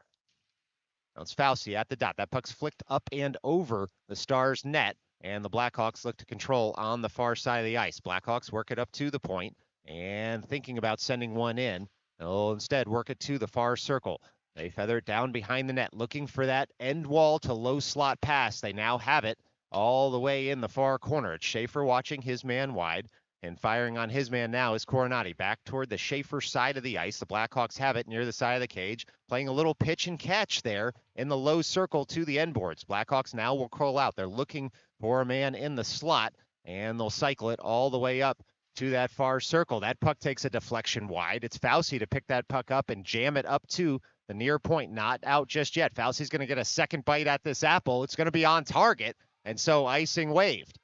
Now it's Fauci at the dot. That puck's flicked up and over the Stars' net, and the Blackhawks look to control on the far side of the ice. Blackhawks work it up to the point, and thinking about sending one in, they'll instead work it to the far circle. They feather it down behind the net, looking for that end wall to low slot pass. They now have it all the way in the far corner. It's Schaefer watching his man wide, and firing on his man now is Coronati. Back toward the Schaefer side of the ice. The Blackhawks have it near the side of the cage, playing a little pitch and catch there in the low circle to the end boards. Blackhawks now will curl out. They're looking for a man in the slot, and they'll cycle it all the way up to that far circle. That puck takes a deflection wide. It's Fauci to pick that puck up and jam it up to the near point. Not out just yet. Fauci's going to get a second bite at this apple. It's going to be on target, and so icing waved.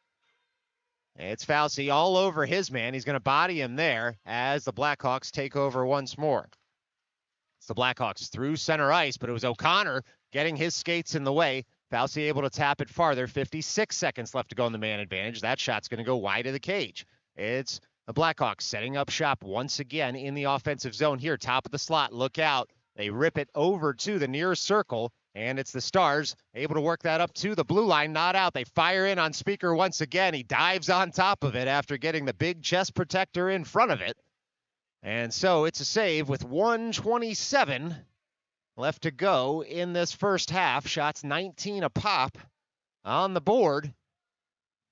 It's Fauci all over his man. He's going to body him there as the Blackhawks take over once more. It's the Blackhawks through center ice, but it was O'Connor getting his skates in the way. Fauci able to tap it farther. 56 seconds left to go in the man advantage. That shot's going to go wide of the cage. It's the Blackhawks setting up shop once again in the offensive zone here. Top of the slot. Look out. They rip it over to the near circle, and it's the Stars able to work that up to the blue line. Not out. They fire in on Speaker once again. He dives on top of it after getting the big chest protector in front of it. And so it's a save with 1:27 left to go in this first half. Shots 19 a pop on the board.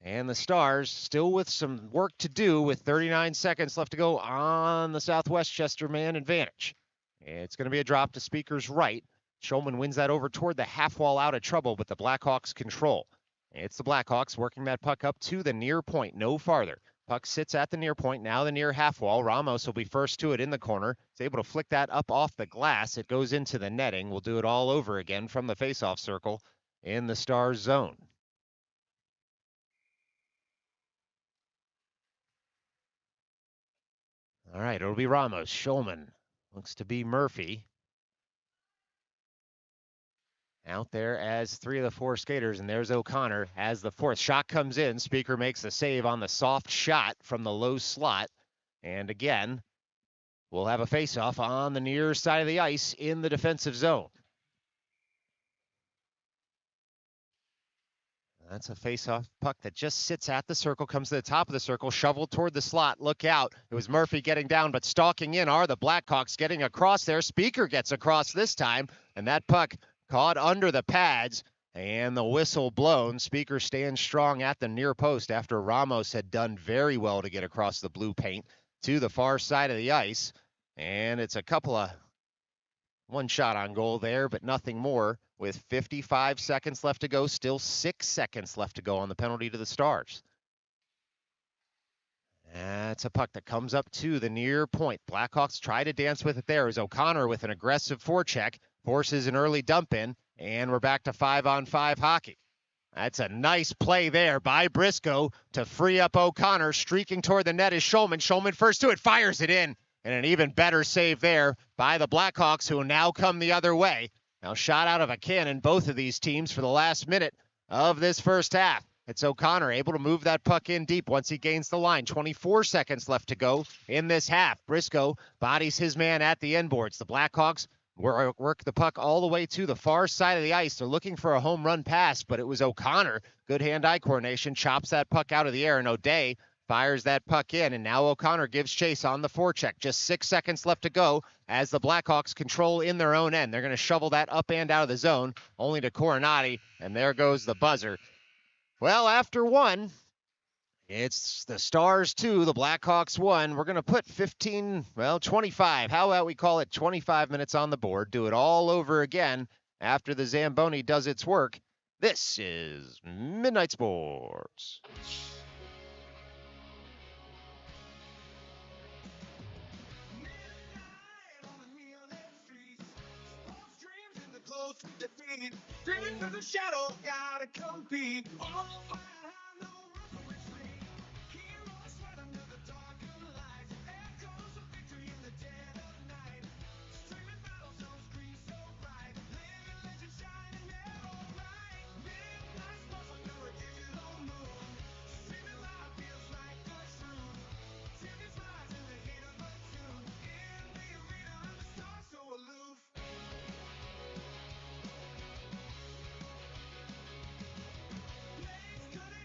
And the Stars still with some work to do with 39 seconds left to go on the South Westchester man advantage. It's going to be a drop to Speaker's right. Schulman wins that over toward the half wall out of trouble, but the Blackhawks control. It's the Blackhawks working that puck up to the near point, no farther. Puck sits at the near point, now the near half wall. Ramos will be first to it in the corner. He's able to flick that up off the glass. It goes into the netting. We'll do it all over again from the faceoff circle in the Stars zone. All right, it'll be Ramos. Schulman looks to be Murphy out there as 3 of the 4 skaters, and there's O'Connor as the 4th. Shot comes in. Speaker makes the save on the soft shot from the low slot. And again, we'll have a face-off on the near side of the ice in the defensive zone. That's a face-off puck that just sits at the circle, comes to the top of the circle, shoveled toward the slot. Look out. It was Murphy getting down, but stalking in are the Blackhawks getting across there. Speaker gets across this time, and that puck caught under the pads, and the whistle blown. Speaker stands strong at the near post after Ramos had done very well to get across the blue paint to the far side of the ice. And it's a couple of one shot on goal there, but nothing more. With 55 seconds left to go, still 6 seconds left to go on the penalty to the Stars. That's a puck that comes up to the near point. Blackhawks try to dance with it there as O'Connor with an aggressive forecheck forces an early dump in, and we're back to 5-on-5 hockey. That's a nice play there by Briscoe to free up O'Connor. Streaking toward the net is Schulman. Schulman first to it, fires it in. And an even better save there by the Blackhawks, who now come the other way. Now shot out of a cannon, both of these teams, for the last minute of this first half. It's O'Connor able to move that puck in deep once he gains the line. 24 seconds left to go in this half. Briscoe bodies his man at the end boards. The Blackhawks work the puck all the way to the far side of the ice. They're looking for a home run pass, but it was O'Connor. Good hand-eye coordination, chops that puck out of the air, and O'Day fires that puck in, and now O'Connor gives chase on the forecheck. Just 6 seconds left to go as the Blackhawks control in their own end. They're going to shovel that up and out of the zone, only to Coronati, and there goes the buzzer. Well, after one, it's the Stars 2, the Blackhawks 1. We're going to put 25. How about we call it 25 minutes on the board, do it all over again after the Zamboni does its work. This is Midnight Sports. Defeat, dreaming through the shadow, gotta compete. All fire high, no room for retreat. Heroes fight under the darker light. Echoes of victory in the dead of night. Streaming battle zones, screen so bright. Living legend shining never right. Midnight sports under a digital moon. Streaming live feels like the truth. Champions rise in the heat of a tune. In the arena, and the stars so aloof. Blades cut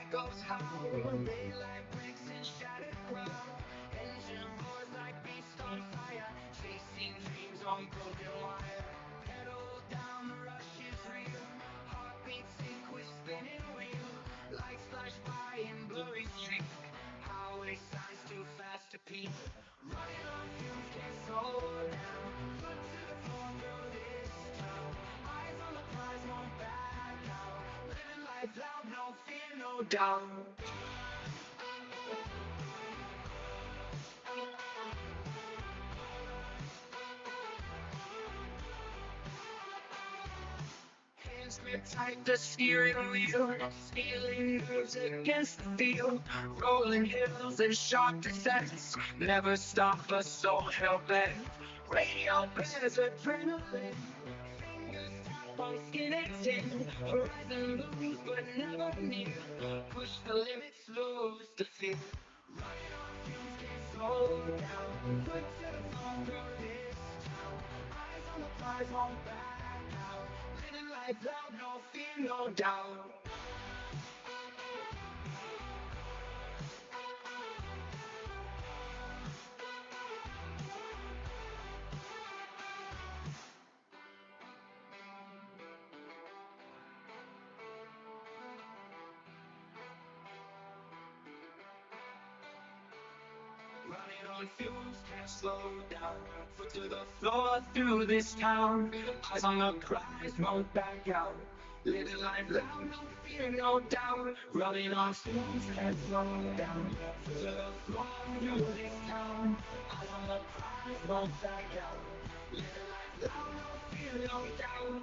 Echoes howl, they like bricks and shattered ground. Engine roars like beast on fire, chasing dreams on broken wire. Pedal down, the rush is real. Heartbeat sync with spinning wheel. Lights flash by in blurry streak. Highway signs too fast to peak. Running on fumes, can't slow down. Foot to the floor through this town. Eyes on the prize, won't back out. Living life loud, no fear, no doubt. Hands grip tight the steering wheel, stealing nerves against the field. Rolling hills and sharp descents, never stop us, so hell bent. Radio bears adrenaline, fingers tap on skin and tin. Horizon looms but never near, push the limits, lose the fear. Running on fumes, can't slow down. Foot to the floor through this town. Eyes on the prize, won't back out. Living life loud, no fear, no doubt. Running on fumes, can't slow down. Foot to the floor through this town. Eyes on the prize, won't back out. Living life loud, no fear, no doubt. Running on fumes, can't slow down. Foot to the floor through this town. Eyes on the prize, won't back out. Living life loud, no fear, no doubt.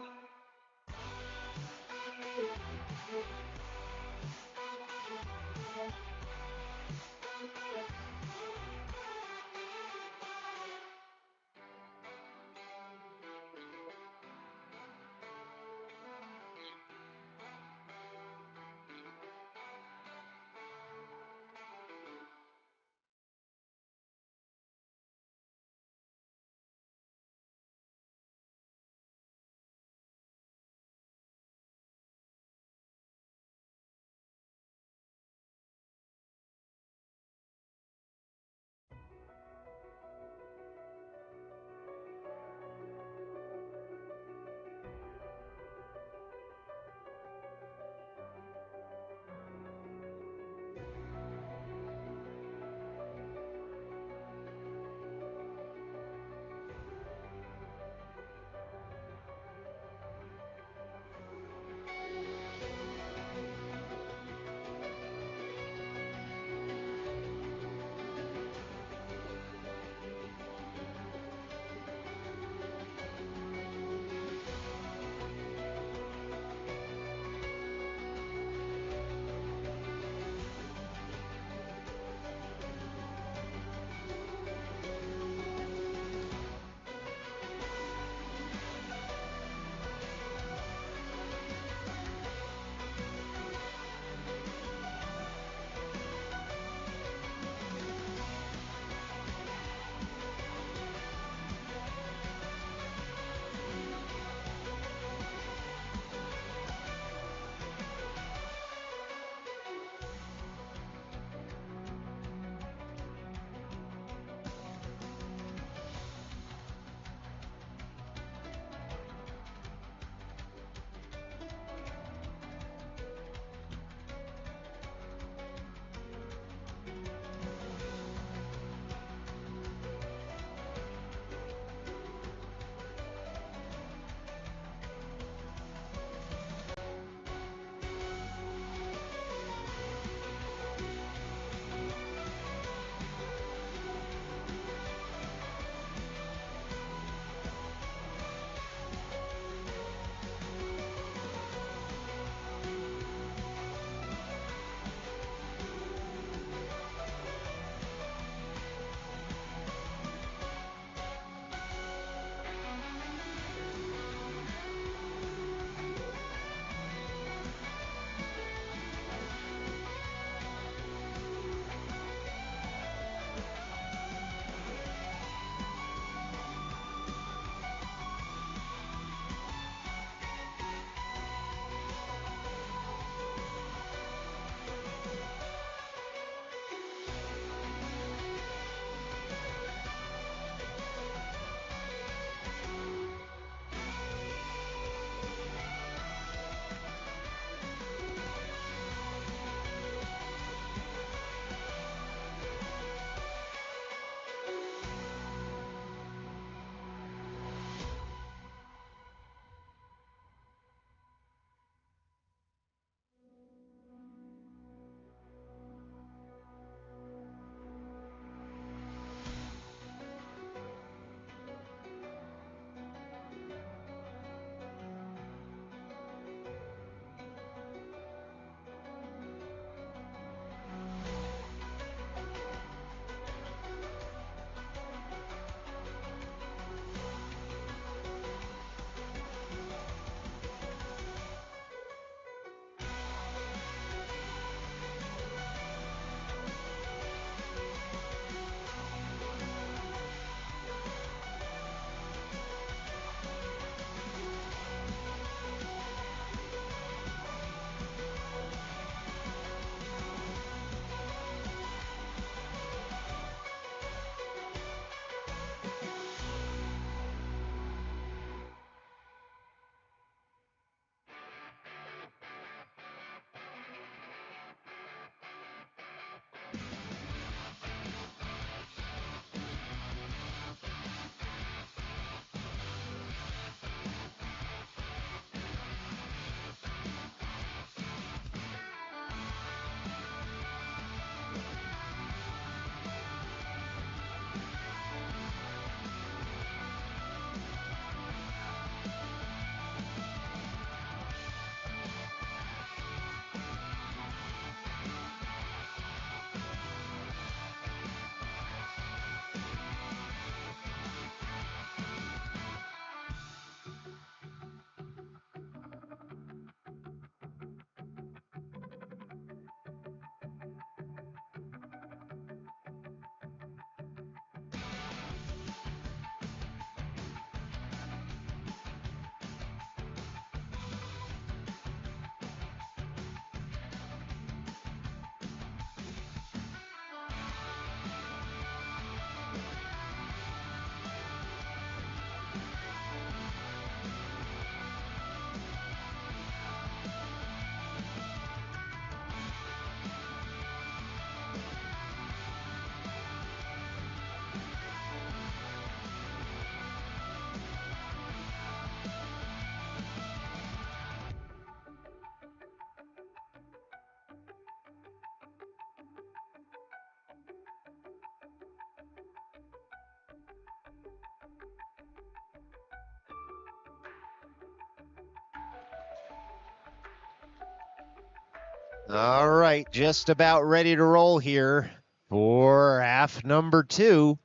All right, just about ready to roll here for half number 2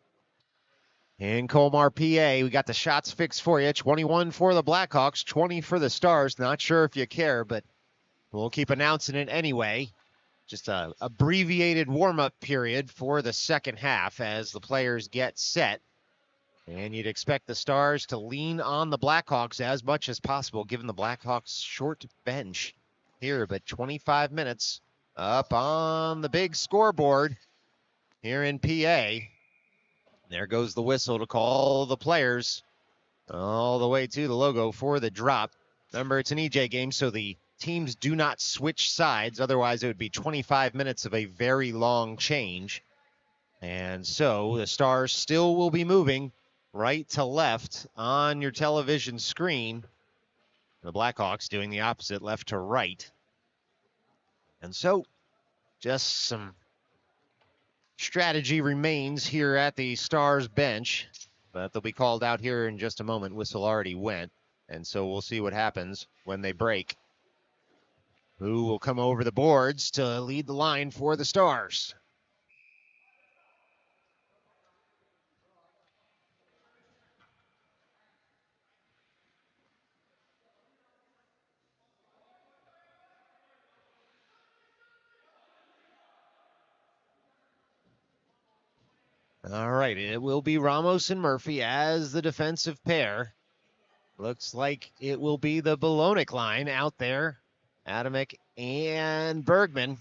in Colmar, PA. We got the shots fixed for you. 21 for the Blackhawks, 20 for the Stars. Not sure if you care, but we'll keep announcing it anyway. Just a abbreviated warm-up period for the second half as the players get set. And you'd expect the Stars to lean on the Blackhawks as much as possible, given the Blackhawks' short bench here. But 25 minutes up on the big scoreboard here in PA. There goes the whistle to call the players all the way to the logo for the drop. Remember, it's an EJ game, so the teams do not switch sides. Otherwise, it would be 25 minutes of a very long change. And so the Stars still will be moving right to left on your television screen. The Blackhawks doing the opposite, left to right. And so just some strategy remains here at the Stars bench, but they'll be called out here in just a moment. Whistle already went, and so we'll see what happens when they break. Who will come over the boards to lead the line for the Stars? All right, it will be Ramos and Murphy as the defensive pair. Looks like it will be the Bolognic line out there. Adamek and Bergman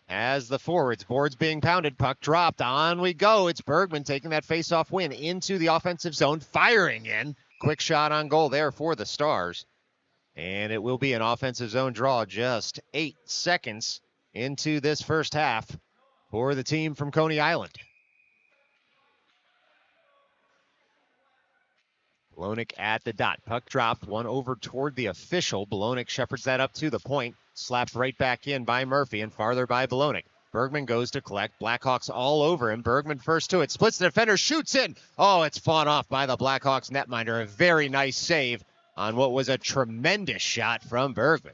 as the forwards. Boards being pounded, puck dropped. On we go. It's Bergman taking that face-off win into the offensive zone, firing in. Quick shot on goal there for the Stars. And it will be an offensive zone draw just 8 seconds into this first half for the team from Coney Island. Bolognic at the dot. Puck dropped, one over toward the official. Bolognic shepherds that up to the point. Slapped right back in by Murphy and farther by Bolognic. Bergman goes to collect. Blackhawks all over him. Bergman first to it. Splits the defender, shoots in. Oh, it's fought off by the Blackhawks netminder. A very nice save on what was a tremendous shot from Bergman.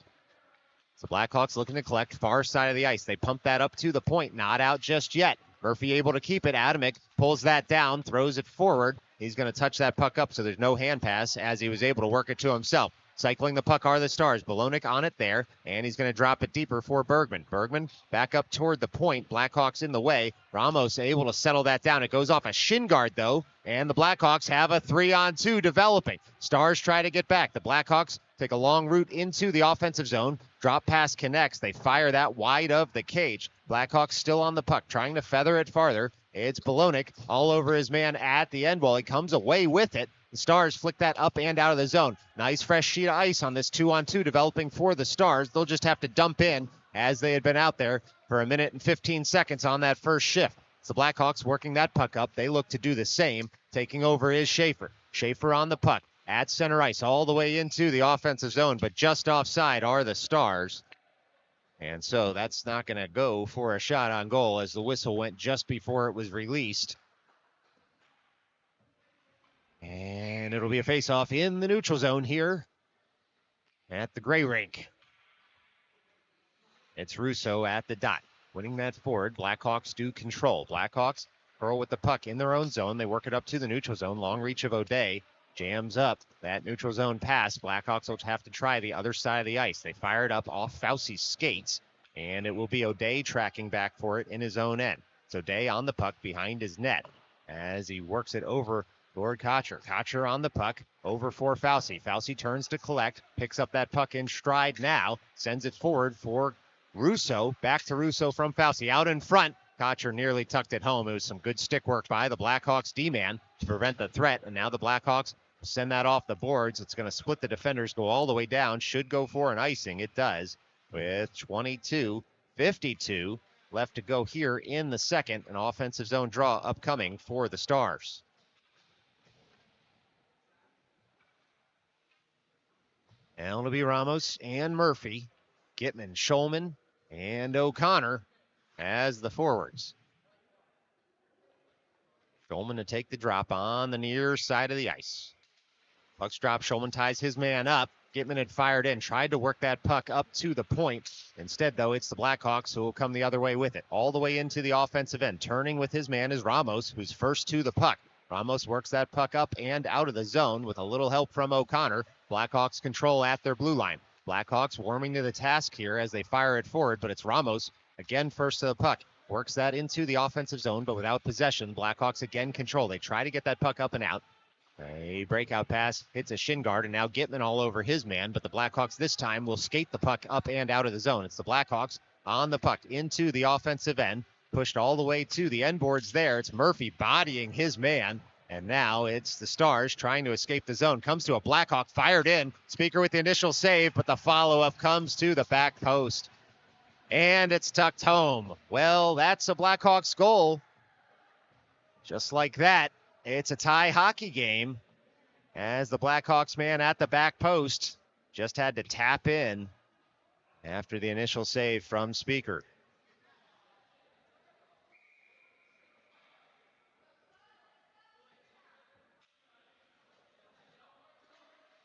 So Blackhawks looking to collect far side of the ice. They pump that up to the point. Not out just yet. Murphy able to keep it. Adamek pulls that down, throws it forward. He's going to touch that puck up, so there's no hand pass as he was able to work it to himself. Cycling the puck are the Stars. Bolognic on it there, and he's going to drop it deeper for Bergman. Bergman back up toward the point. Blackhawks in the way. Ramos able to settle that down. It goes off a shin guard, though, and the Blackhawks have a 3-on-2 developing. Stars try to get back. The Blackhawks take a long route into the offensive zone. Drop pass connects. They fire that wide of the cage. Blackhawks still on the puck, trying to feather it farther. It's Bolognic all over his man at the end wall. He comes away with it. The Stars flick that up and out of the zone. Nice fresh sheet of ice on this 2-on-2 developing for the Stars. They'll just have to dump in as they had been out there for 1 minute and 15 seconds on that first shift. It's the Blackhawks working that puck up. They look to do the same. Taking over is Schaefer. Schaefer on the puck at center ice all the way into the offensive zone, but just offside are the Stars. And so that's not going to go for a shot on goal as the whistle went just before it was released. And it'll be a face-off in the neutral zone here at the gray rink. It's Russo at the dot, winning that forward. Blackhawks do control. Blackhawks curl with the puck in their own zone. They work it up to the neutral zone. Long reach of O'Day. Jams up that neutral zone pass. Blackhawks will have to try the other side of the ice. They fire it up off Fauci's skates, and it will be O'Day tracking back for it in his own end. So O'Day on the puck behind his net as he works it over toward Kotcher. Kotcher on the puck over for Fauci. Fauci turns to collect, picks up that puck in stride now, sends it forward for Russo. Back to Russo from Fauci. Out in front. Kotcher nearly tucked it home. It was some good stick work by the Blackhawks D-man to prevent the threat, and now the Blackhawks send that off the boards. It's going to split the defenders, go all the way down. Should go for an icing. It does with 22:52 left to go here in the second. An offensive zone draw upcoming for the Stars. And it'll be Ramos and Murphy, Gitman, Schulman, and O'Connor as the forwards. Schulman to take the drop on the near side of the ice. Puck's drop. Schulman ties his man up. Gitman had fired in, tried to work that puck up to the point. Instead, though, it's the Blackhawks who will come the other way with it. All the way into the offensive end. Turning with his man is Ramos, who's first to the puck. Ramos works that puck up and out of the zone with a little help from O'Connor. Blackhawks control at their blue line. Blackhawks warming to the task here as they fire it forward, but it's Ramos, again first to the puck. Works that into the offensive zone, but without possession. Blackhawks again control. They try to get that puck up and out. A breakout pass hits a shin guard, and now Gitman all over his man, but the Blackhawks this time will skate the puck up and out of the zone. It's the Blackhawks on the puck into the offensive end, pushed all the way to the end boards there. It's Murphy bodying his man, and now it's the Stars trying to escape the zone. Comes to a Blackhawk, fired in. Speaker with the initial save, but the follow-up comes to the back post. And it's tucked home. Well, that's a Blackhawks goal. Just like that. It's a tie hockey game as the Blackhawks man at the back post just had to tap in after the initial save from Speaker.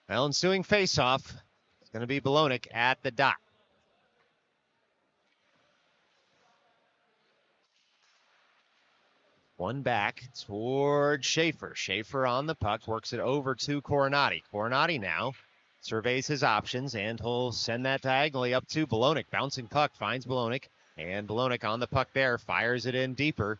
Well, ensuing faceoff is going to be Bolognic at the dot. One back toward Schaefer. Schaefer on the puck, works it over to Coronati. Coronati now surveys his options, and he'll send that diagonally up to Bolognic. Bouncing puck finds Bolognic, and Bolognic on the puck there, fires it in deeper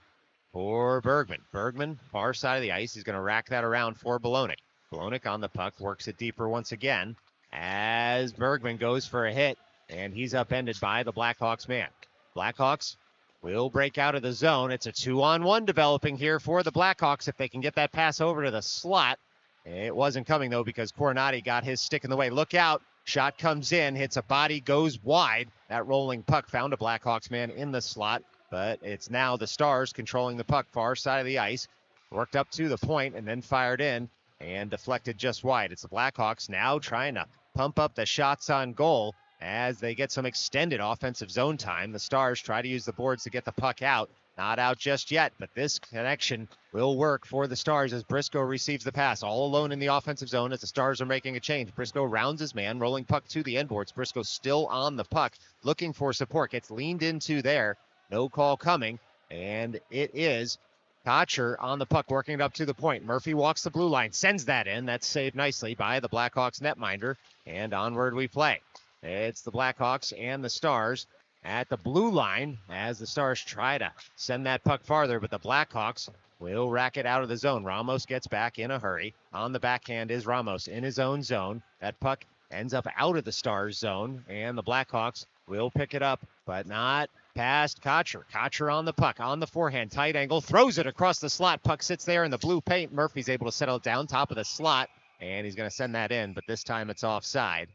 for Bergman. Bergman, far side of the ice, he's going to rack that around for Bolognic. Bolognic on the puck, works it deeper once again as Bergman goes for a hit, and he's upended by the Blackhawks man. Blackhawks will break out of the zone. It's a 2-on-1 developing here for the Blackhawks if they can get that pass over to the slot. It wasn't coming, though, because Coronati got his stick in the way. Look out. Shot comes in, hits a body, goes wide. That rolling puck found a Blackhawks man in the slot, but it's now the Stars controlling the puck far side of the ice. Worked up to the point and then fired in and deflected just wide. It's the Blackhawks now trying to pump up the shots on goal as they get some extended offensive zone time. The Stars try to use the boards to get the puck out. Not out just yet, but this connection will work for the Stars as Briscoe receives the pass all alone in the offensive zone as the Stars are making a change. Briscoe rounds his man, rolling puck to the end boards. Briscoe still on the puck, looking for support. Gets leaned into there. No call coming, and it is Kotcher on the puck, working it up to the point. Murphy walks the blue line, sends that in. That's saved nicely by the Blackhawks netminder, and onward we play. It's the Blackhawks and the Stars at the blue line as the Stars try to send that puck farther, but the Blackhawks will rack it out of the zone. Ramos gets back in a hurry. On the backhand is Ramos in his own zone. That puck ends up out of the Stars zone, and the Blackhawks will pick it up, but not past Kotcher. Kotcher on the puck, on the forehand, tight angle, throws it across the slot. Puck sits there in the blue paint. Murphy's able to settle it down top of the slot, and he's going to send that in, but this time it's offside.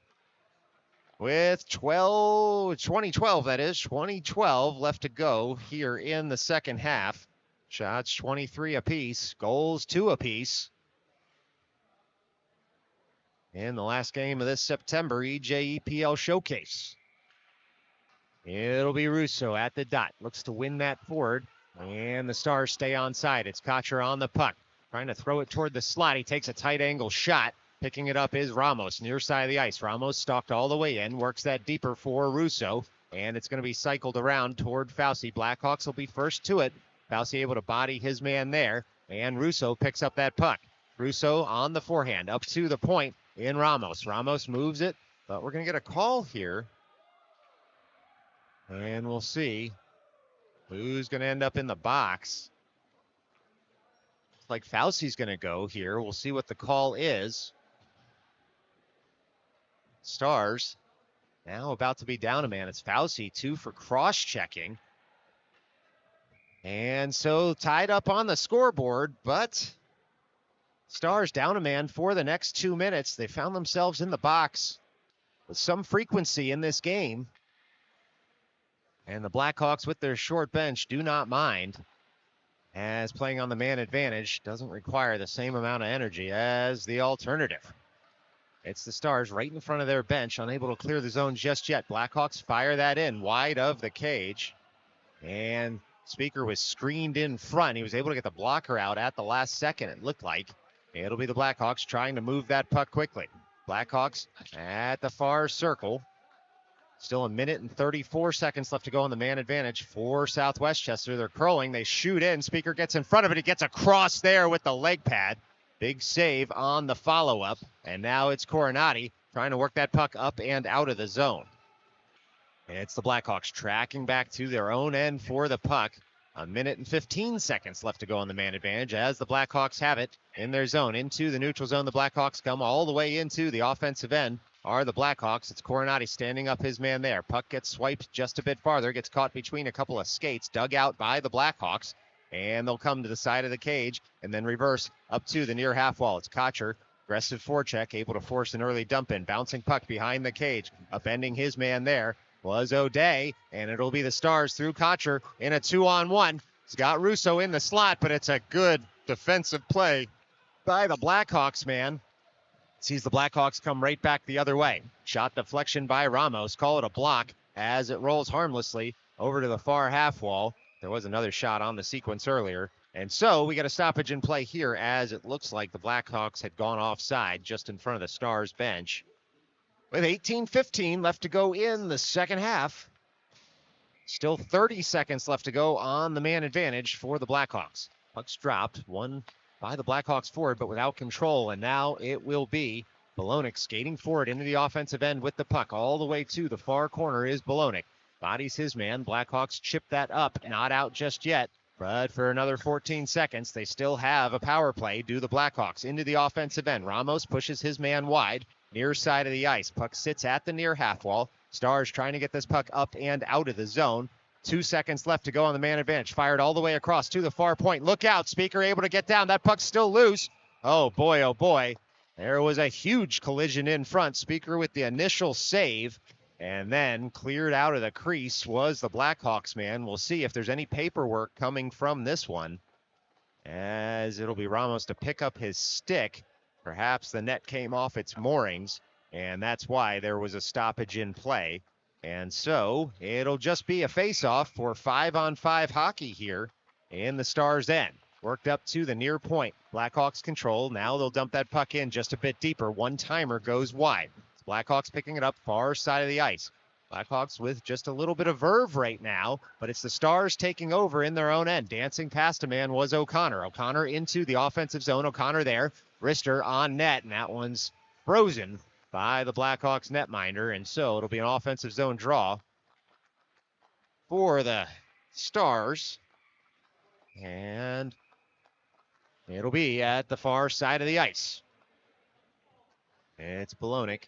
With 2012 left to go here in the second half. Shots 23 apiece, goals 2 apiece. In the last game of this September EJEPL Showcase. It'll be Russo at the dot. Looks to win that forward, and the Stars stay on side. It's Kotcher on the puck, trying to throw it toward the slot. He takes a tight angle shot. Picking it up is Ramos, near side of the ice. Ramos stalked all the way in, works that deeper for Russo, and it's going to be cycled around toward Fauci. Blackhawks will be first to it. Fauci able to body his man there, and Russo picks up that puck. Russo on the forehand, up to the point in Ramos. Ramos moves it, but we're going to get a call here, and we'll see who's going to end up in the box. Looks like Fauci's going to go here. We'll see what the call is. Stars now about to be down a man. It's Fauci, 2 for cross-checking. And so tied up on the scoreboard, but Stars down a man for the next 2 minutes. They found themselves in the box with some frequency in this game. And the Blackhawks with their short bench do not mind, as playing on the man advantage doesn't require the same amount of energy as the alternative. It's the Stars right in front of their bench, unable to clear the zone just yet. Blackhawks fire that in wide of the cage. And Speaker was screened in front. He was able to get the blocker out at the last second, it looked like. It'll be the Blackhawks trying to move that puck quickly. Blackhawks at the far circle. Still a minute and 34 seconds left to go on the man advantage for South Westchester. They're curling. They shoot in. Speaker gets in front of it. He gets across there with the leg pad. Big save on the follow-up. And now it's Coronati trying to work that puck up and out of the zone. It's the Blackhawks tracking back to their own end for the puck. A minute and 15 seconds left to go on the man advantage as the Blackhawks have it in their zone. Into the neutral zone, the Blackhawks come all the way into the offensive end are the Blackhawks. It's Coronati standing up his man there. Puck gets swiped just a bit farther, gets caught between a couple of skates, dug out by the Blackhawks, and they'll come to the side of the cage and then reverse up to the near half wall. It's Kocher, aggressive forecheck, able to force an early dump in, bouncing puck behind the cage, upending his man there was O'Day, and it'll be the Stars through Kocher in a 2-on-1. He's got Russo in the slot, but it's a good defensive play by the Blackhawks, man. Sees the Blackhawks come right back the other way. Shot deflection by Ramos. Call it a block as it rolls harmlessly over to the far half wall. There was another shot on the sequence earlier. And so we got a stoppage in play here as it looks like the Blackhawks had gone offside just in front of the Stars bench. With 18:15 left to go in the second half. Still 30 seconds left to go on the man advantage for the Blackhawks. Puck's dropped, one by the Blackhawks forward, but without control. And now it will be Bolonic skating forward into the offensive end with the puck. All the way to the far corner is Bolonic. Bodies his man. Blackhawks chip that up. Not out just yet. But for another 14 seconds, they still have a power play. Do the Blackhawks into the offensive end. Ramos pushes his man wide. Near side of the ice. Puck sits at the near half wall. Stars trying to get this puck up and out of the zone. 2 seconds left to go on the man advantage. Fired all the way across to the far point. Look out. Speaker able to get down. That puck's still loose. Oh, boy, oh, boy. There was a huge collision in front. Speaker with the initial save. And then cleared out of the crease was the Blackhawks man. We'll see if there's any paperwork coming from this one, as it'll be Ramos to pick up his stick. Perhaps the net came off its moorings, and that's why there was a stoppage in play. And so it'll just be a face-off for 5-on-5 hockey here in the Stars' end. Worked up to the near point. Blackhawks control. Now they'll dump that puck in just a bit deeper. One-timer goes wide. Blackhawks picking it up far side of the ice. Blackhawks with just a little bit of verve right now, but it's the Stars taking over in their own end. Dancing past a man was O'Connor. O'Connor into the offensive zone. O'Connor there. Rister on net, and that one's frozen by the Blackhawks netminder, and so it'll be an offensive zone draw for the Stars. And it'll be at the far side of the ice. It's Bolonic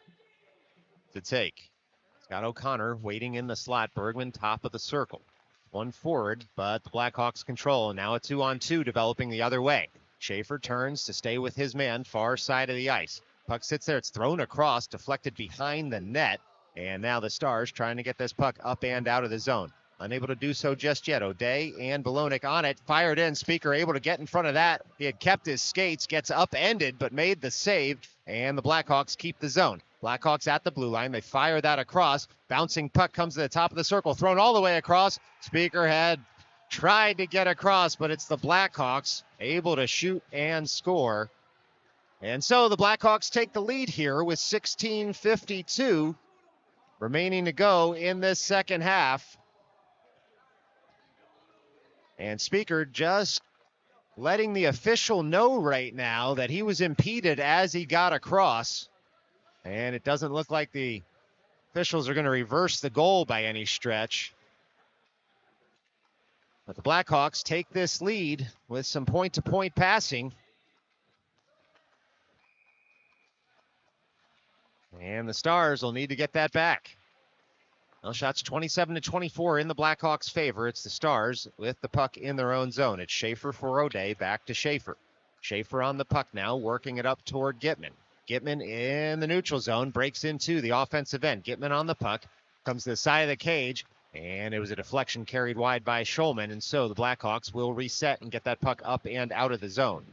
to take. It's got O'Connor waiting in the slot. Bergman top of the circle. One forward, but the Blackhawks control. Now a 2-on-2 developing the other way. Schaefer turns to stay with his man, far side of the ice. Puck sits there. It's thrown across, deflected behind the net. And now the Stars trying to get this puck up and out of the zone. Unable to do so just yet. O'Day and Bolonic on it. Fired in. Speaker able to get in front of that. He had kept his skates. Gets upended, but made the save. And the Blackhawks keep the zone. Blackhawks at the blue line. They fire that across. Bouncing puck comes to the top of the circle. Thrown all the way across. Speaker had tried to get across, but it's the Blackhawks able to shoot and score. And so the Blackhawks take the lead here with 16:52 remaining to go in this second half. And Speaker just letting the official know right now that he was impeded as he got across. And it doesn't look like the officials are going to reverse the goal by any stretch. But the Blackhawks take this lead with some point-to-point passing. And the Stars will need to get that back. Well, shots 27-24 in the Blackhawks' favor. It's the Stars with the puck in their own zone. It's Schaefer for O'Day, back to Schaefer. Schaefer on the puck now, working it up toward Gitman. Gitman in the neutral zone, breaks into the offensive end. Gitman on the puck, comes to the side of the cage, and it was a deflection carried wide by Schulman, and so the Blackhawks will reset and get that puck up and out of the zone.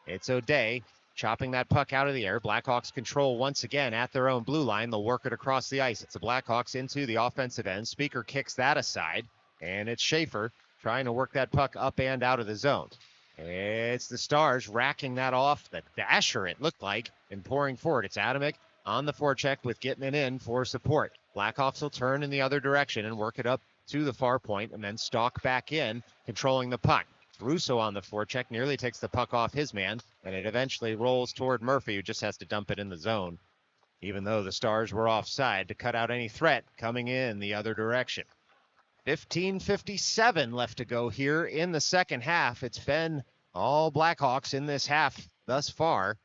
It's O'Day chopping that puck out of the air. Blackhawks control once again at their own blue line. They'll work it across the ice. It's the Blackhawks into the offensive end. Speaker kicks that aside, and it's Schaefer trying to work that puck up and out of the zone. It's the Stars racking that off the dasher, it looked like, and pouring forward. It's Adamek on the forecheck with Gitman in for support. Blackhawks will turn in the other direction and work it up to the far point and then stalk back in, controlling the puck. Russo on the forecheck nearly takes the puck off his man, and it eventually rolls toward Murphy, who just has to dump it in the zone, even though the Stars were offside to cut out any threat coming in the other direction. 15:57 left to go here in the second half. It's been all Blackhawks in this half thus far,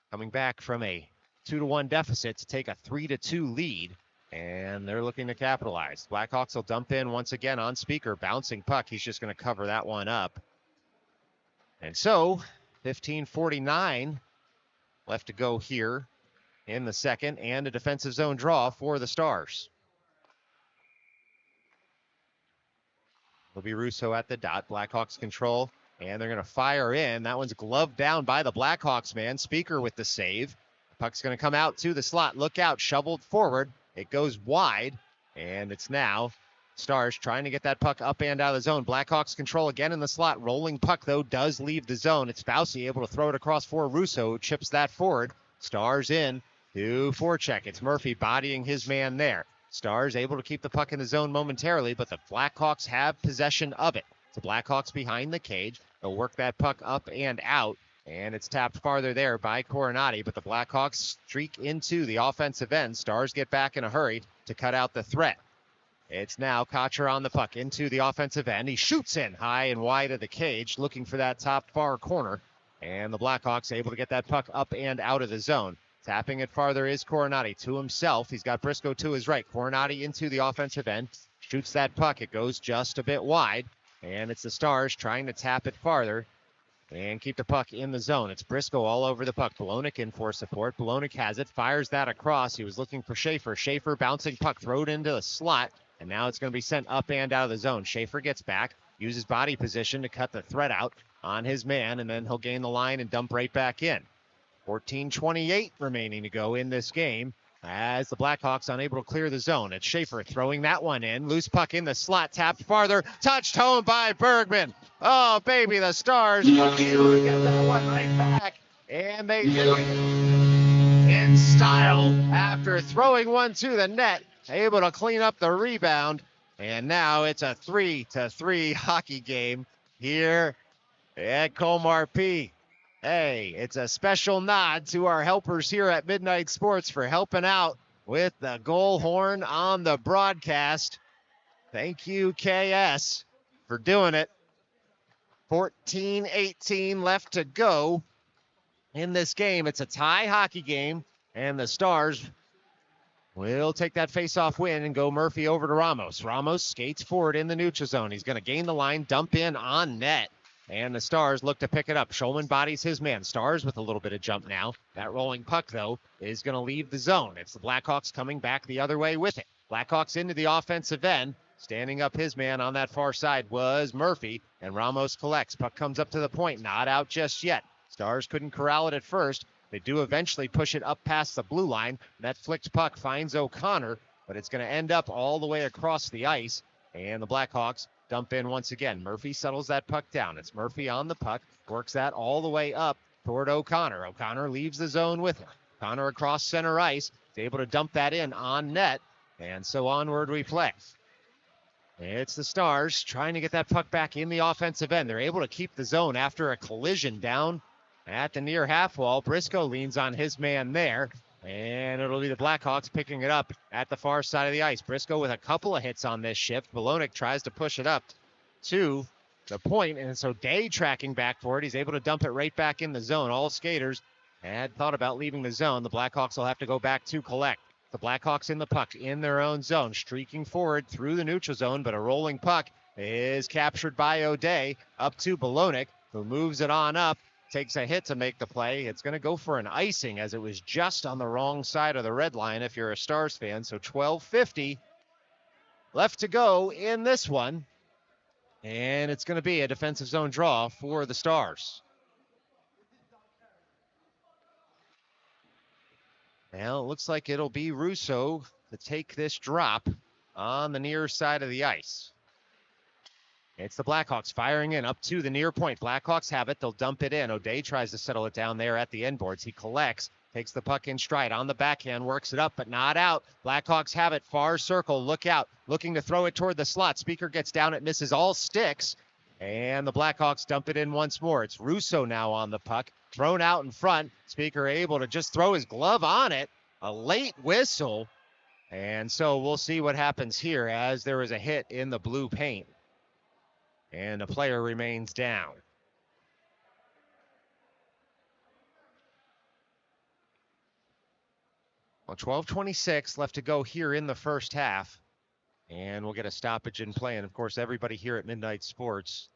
coming back from a 2-1 deficit to take a 3-2 lead, and they're looking to capitalize. Blackhawks will dump in once again on Speaker, bouncing puck. He's just going to cover that one up. And so, 15:49 left to go here in the second, and a defensive zone draw for the Stars. It'll be Russo at the dot. Blackhawks control, and they're going to fire in. That one's gloved down by the Blackhawks man. Speaker with the save. Puck's going to come out to the slot. Look out, shoveled forward. It goes wide, and it's now Stars trying to get that puck up and out of the zone. Blackhawks control again in the slot. Rolling puck, though, does leave the zone. It's Fauci able to throw it across for Russo, who chips that forward. Stars in to forecheck. It's Murphy bodying his man there. Stars able to keep the puck in the zone momentarily, but the Blackhawks have possession of it. The Blackhawks behind the cage. They'll work that puck up and out, and it's tapped farther there by Coronati, but the Blackhawks streak into the offensive end. Stars get back in a hurry to cut out the threat. It's now Kotcher on the puck into the offensive end. He shoots in high and wide of the cage, looking for that top far corner, and the Blackhawks able to get that puck up and out of the zone. Tapping it farther is Coronati to himself. He's got Briscoe to his right. Coronati into the offensive end. Shoots that puck. It goes just a bit wide. And it's the Stars trying to tap it farther and keep the puck in the zone. It's Briscoe all over the puck. Bolonic in for support. Bolonic has it. Fires that across. He was looking for Schaefer. Schaefer bouncing puck. Thrown into the slot. And now it's going to be sent up and out of the zone. Schaefer gets back. Uses body position to cut the threat out on his man. And then he'll gain the line and dump right back in. 14:28 remaining to go in this game as the Blackhawks unable to clear the zone. It's Schaefer throwing that one in. Loose puck in the slot, tapped farther, touched home by Bergman. Oh, baby, the Stars get that one right back. And they do it in style after throwing one to the net. Able to clean up the rebound. And now it's a 3-3 hockey game here at Colmar P. Hey, it's a special nod to our helpers here at Midnight Sports for helping out with the goal horn on the broadcast. Thank you, KS, for doing it. 14:18 left to go in this game. It's a tie hockey game, and the Stars will take that face-off win and go Murphy over to Ramos. Ramos skates forward in the neutral zone. He's going to gain the line, dump in on net. And the Stars look to pick it up. Schulman bodies his man. Stars with a little bit of jump now. That rolling puck, though, is going to leave the zone. It's the Blackhawks coming back the other way with it. Blackhawks into the offensive end. Standing up his man on that far side was Murphy. And Ramos collects. Puck comes up to the point. Not out just yet. Stars couldn't corral it at first. They do eventually push it up past the blue line. That flicked puck finds O'Connor. But it's going to end up all the way across the ice. And the Blackhawks dump in once again. Murphy settles that puck down. It's Murphy on the puck. Works that all the way up toward O'Connor. O'Connor leaves the zone with him. O'Connor across center ice. Is able to dump that in on net. And so onward we play. It's the Stars trying to get that puck back in the offensive end. They're able to keep the zone after a collision down at the near half wall. Briscoe leans on his man there. And it'll be the Blackhawks picking it up at the far side of the ice. Briscoe with a couple of hits on this shift. Bolonic tries to push it up to the point, and so Day tracking back for it. He's able to dump it right back in the zone. All skaters had thought about leaving the zone. The Blackhawks will have to go back to collect. The Blackhawks in the puck in their own zone, streaking forward through the neutral zone, but a rolling puck is captured by O'Day up to Bolonic, who moves it on up. Takes a hit to make the play. It's going to go for an icing as it was just on the wrong side of the red line if you're a Stars fan. So 12:50 left to go in this one. And it's going to be a defensive zone draw for the Stars. Well, it looks like it'll be Russo to take this drop on the near side of the ice. It's the Blackhawks firing in up to the near point. Blackhawks have it. They'll dump it in. O'Day tries to settle it down there at the end boards. He collects. Takes the puck in stride on the backhand, works it up, but not out. Blackhawks have it, far circle, look out. Looking to throw it toward the slot. Speaker gets down, it misses all sticks. And the Blackhawks dump it in once more. It's Russo now on the puck, thrown out in front. Speaker able to just throw his glove on it. A late whistle. And so we'll see what happens here as there is a hit in the blue paint. And the player remains down. Well, 12:26 left to go here in the first half. And we'll get a stoppage in play. And, of course, everybody here at Midnight Sports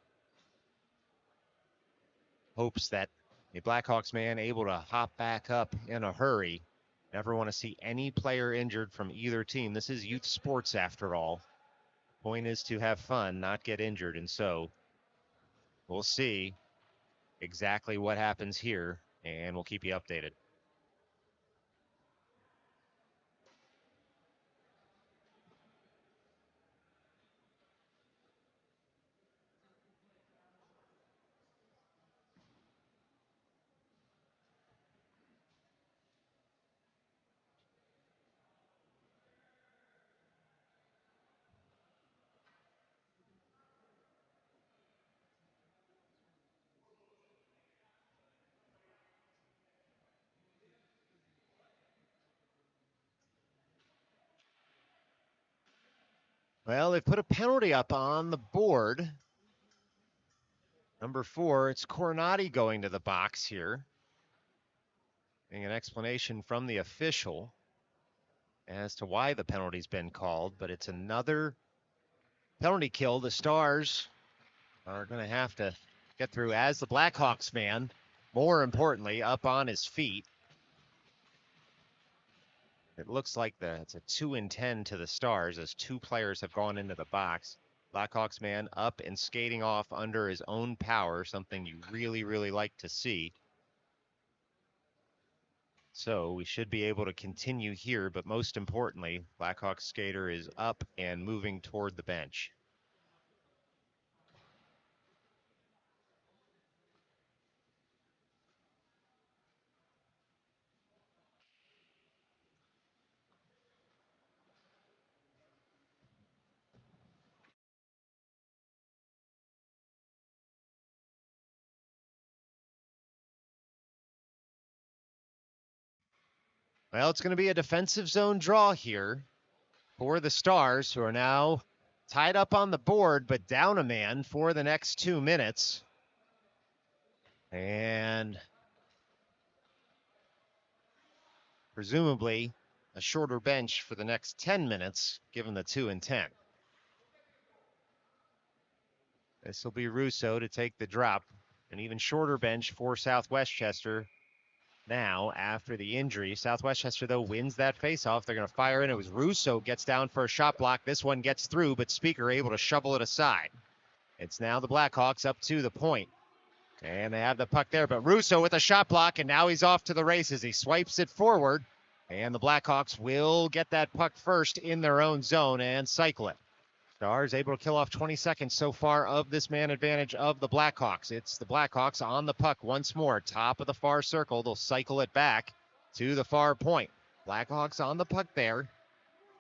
hopes that a Blackhawks man able to hop back up in a hurry. Never want to see any player injured from either team. This is youth sports after all. Point is to have fun, not get injured. And so we'll see exactly what happens here, and we'll keep you updated. Well, they've put a penalty up on the board. Number 4, it's Coronati going to the box here. Getting an explanation from the official as to why the penalty's been called, but it's another penalty kill the Stars are going to have to get through as the Blackhawks man, more importantly, up on his feet. It looks like it's a 2-10 to the Stars as 2 players have gone into the box. Blackhawks man up and skating off under his own power, something you really, really like to see. So we should be able to continue here, but most importantly, Blackhawks skater is up and moving toward the bench. Well, it's going to be a defensive zone draw here for the Stars, who are now tied up on the board, but down a man for the next 2 minutes. And presumably a shorter bench for the next 10 minutes, given the 2-10. This will be Russo to take the drop. An even shorter bench for South Westchester now after the injury. South Westchester, though, wins that faceoff. They're going to fire in. It was Russo gets down for a shot block. This one gets through, but Speaker able to shovel it aside. It's now the Blackhawks up to the point. And they have the puck there, but Russo with a shot block, and now he's off to the races. He swipes it forward, and the Blackhawks will get that puck first in their own zone and cycle it. Stars able to kill off 20 seconds so far of this man advantage of the Blackhawks. It's the Blackhawks on the puck once more. Top of the far circle. They'll cycle it back to the far point. Blackhawks on the puck there.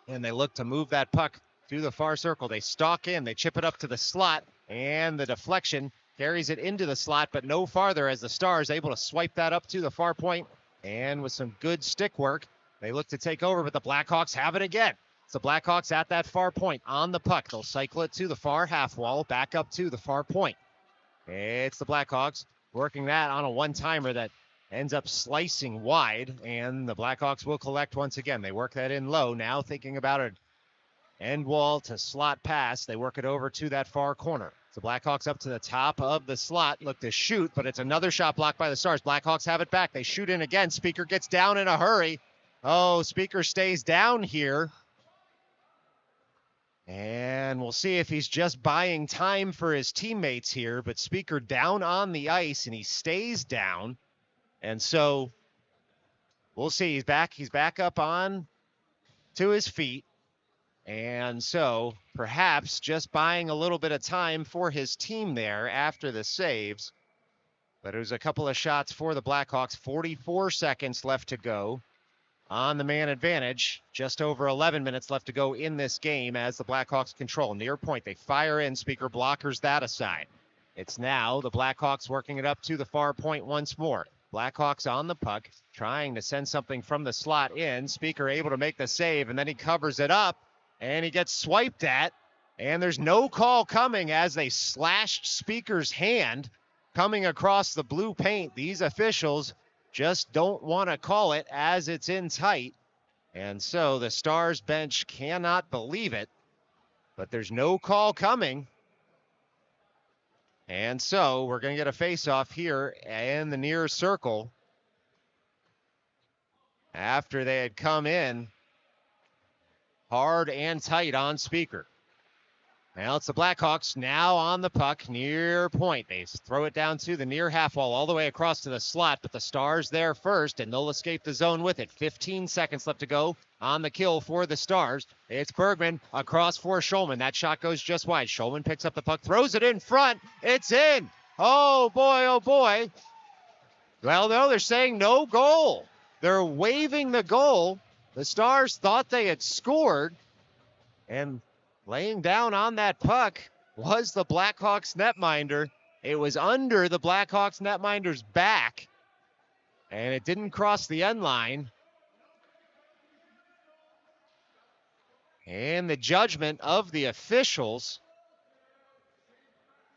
And they look to move that puck through the far circle. They stalk in. They chip it up to the slot. And the deflection carries it into the slot, but no farther as the Stars able to swipe that up to the far point. And with some good stick work, they look to take over, but the Blackhawks have it again. It's the Blackhawks at that far point on the puck. They'll cycle it to the far half wall, back up to the far point. It's the Blackhawks working that on a one-timer that ends up slicing wide, and the Blackhawks will collect once again. They work that in low. Now thinking about an end wall to slot pass, they work it over to that far corner. It's the Blackhawks up to the top of the slot, look to shoot, but it's another shot blocked by the Stars. Blackhawks have it back. They shoot in again. Speaker gets down in a hurry. Oh, Speaker stays down here. And we'll see if he's just buying time for his teammates here, but Speaker down on the ice, and he stays down. And so we'll see. He's back up on to his feet. And so perhaps just buying a little bit of time for his team there after the saves. But it was a couple of shots for the Blackhawks. 44 seconds left to go on the man advantage. Just over 11 minutes left to go in this game as the Blackhawks control. Near point, they fire in. Speaker blockers that aside. It's now the Blackhawks working it up to the far point once more. Blackhawks on the puck, trying to send something from the slot in. Speaker able to make the save, and then he covers it up, and he gets swiped at. And there's no call coming as they slashed Speaker's hand coming across the blue paint. These officials just don't want to call it as it's in tight. And so the Stars bench cannot believe it, but there's no call coming. And so we're going to get a face-off here in the near circle after they had come in hard and tight on Speaker. Now it's the Blackhawks now on the puck near point. They throw it down to the near half wall all the way across to the slot, but the Stars there first, and they'll escape the zone with it. 15 seconds left to go on the kill for the Stars. It's Bergman across for Schulman. That shot goes just wide. Schulman picks up the puck, throws it in front. It's in. Oh, boy, oh, boy. Well, no, they're saying no goal. They're waving the goal. The Stars thought they had scored, and laying down on that puck was the Blackhawks netminder. It was under the Blackhawks netminder's back, and it didn't cross the end line. And the judgment of the officials.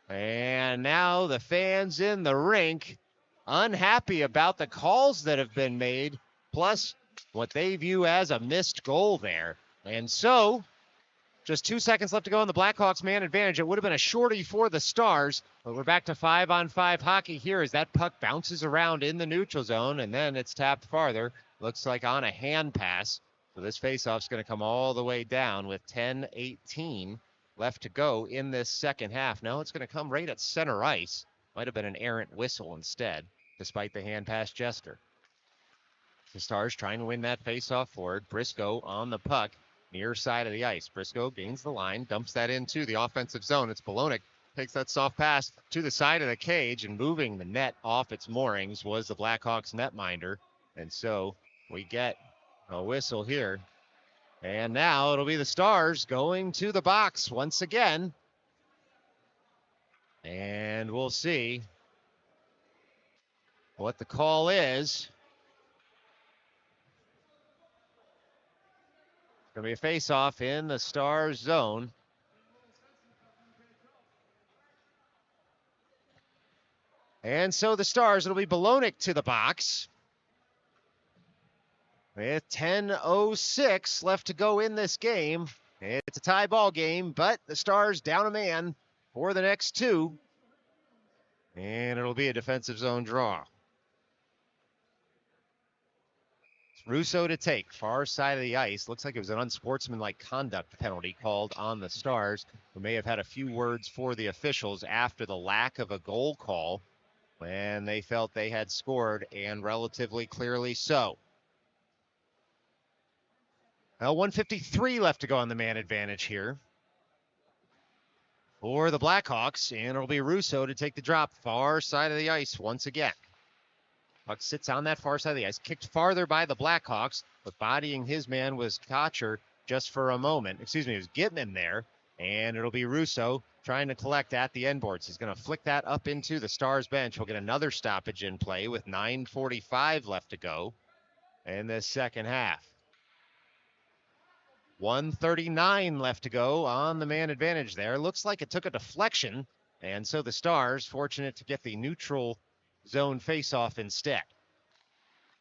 And now the fans in the rink unhappy about the calls that have been made, plus what they view as a missed goal there. And so just 2 seconds left to go on the Blackhawks man advantage. It would have been a shorty for the Stars, but we're back to 5-on-5 hockey here as that puck bounces around in the neutral zone, and then it's tapped farther. Looks like on a hand pass. So this faceoff's going to come all the way down with 10:18 left to go in this second half. No, it's going to come right at center ice. Might have been an errant whistle instead, despite the hand pass gesture. The Stars trying to win that faceoff forward. Briscoe on the puck. Near side of the ice. Briscoe gains the line, dumps that into the offensive zone. It's Bolonic, takes that soft pass to the side of the cage, and moving the net off its moorings was the Blackhawks netminder. And so we get a whistle here. And now it'll be the Stars going to the box once again. And we'll see what the call is. Going to be a face-off in the Stars zone. And so the Stars, it'll be Bolonic to the box. With 10:06 left to go in this game. It's a tie ball game, but the Stars down a man for the next two. And it'll be a defensive zone draw. Russo to take, far side of the ice. Looks like it was an unsportsmanlike conduct penalty called on the Stars, who may have had a few words for the officials after the lack of a goal call when they felt they had scored, and relatively clearly so. Well, 1:53 left to go on the man advantage here for the Blackhawks, and it'll be Russo to take the drop, far side of the ice once again. Puck sits on that far side of the ice, kicked farther by the Blackhawks, but bodying his man was Kotcher just for a moment. It was Gitman there, and it'll be Russo trying to collect at the end boards. He's going to flick that up into the Stars bench. We'll get another stoppage in play with 9:45 left to go in this second half. 1:39 left to go on the man advantage there. Looks like it took a deflection, and so the Stars fortunate to get the neutral zone face-off instead.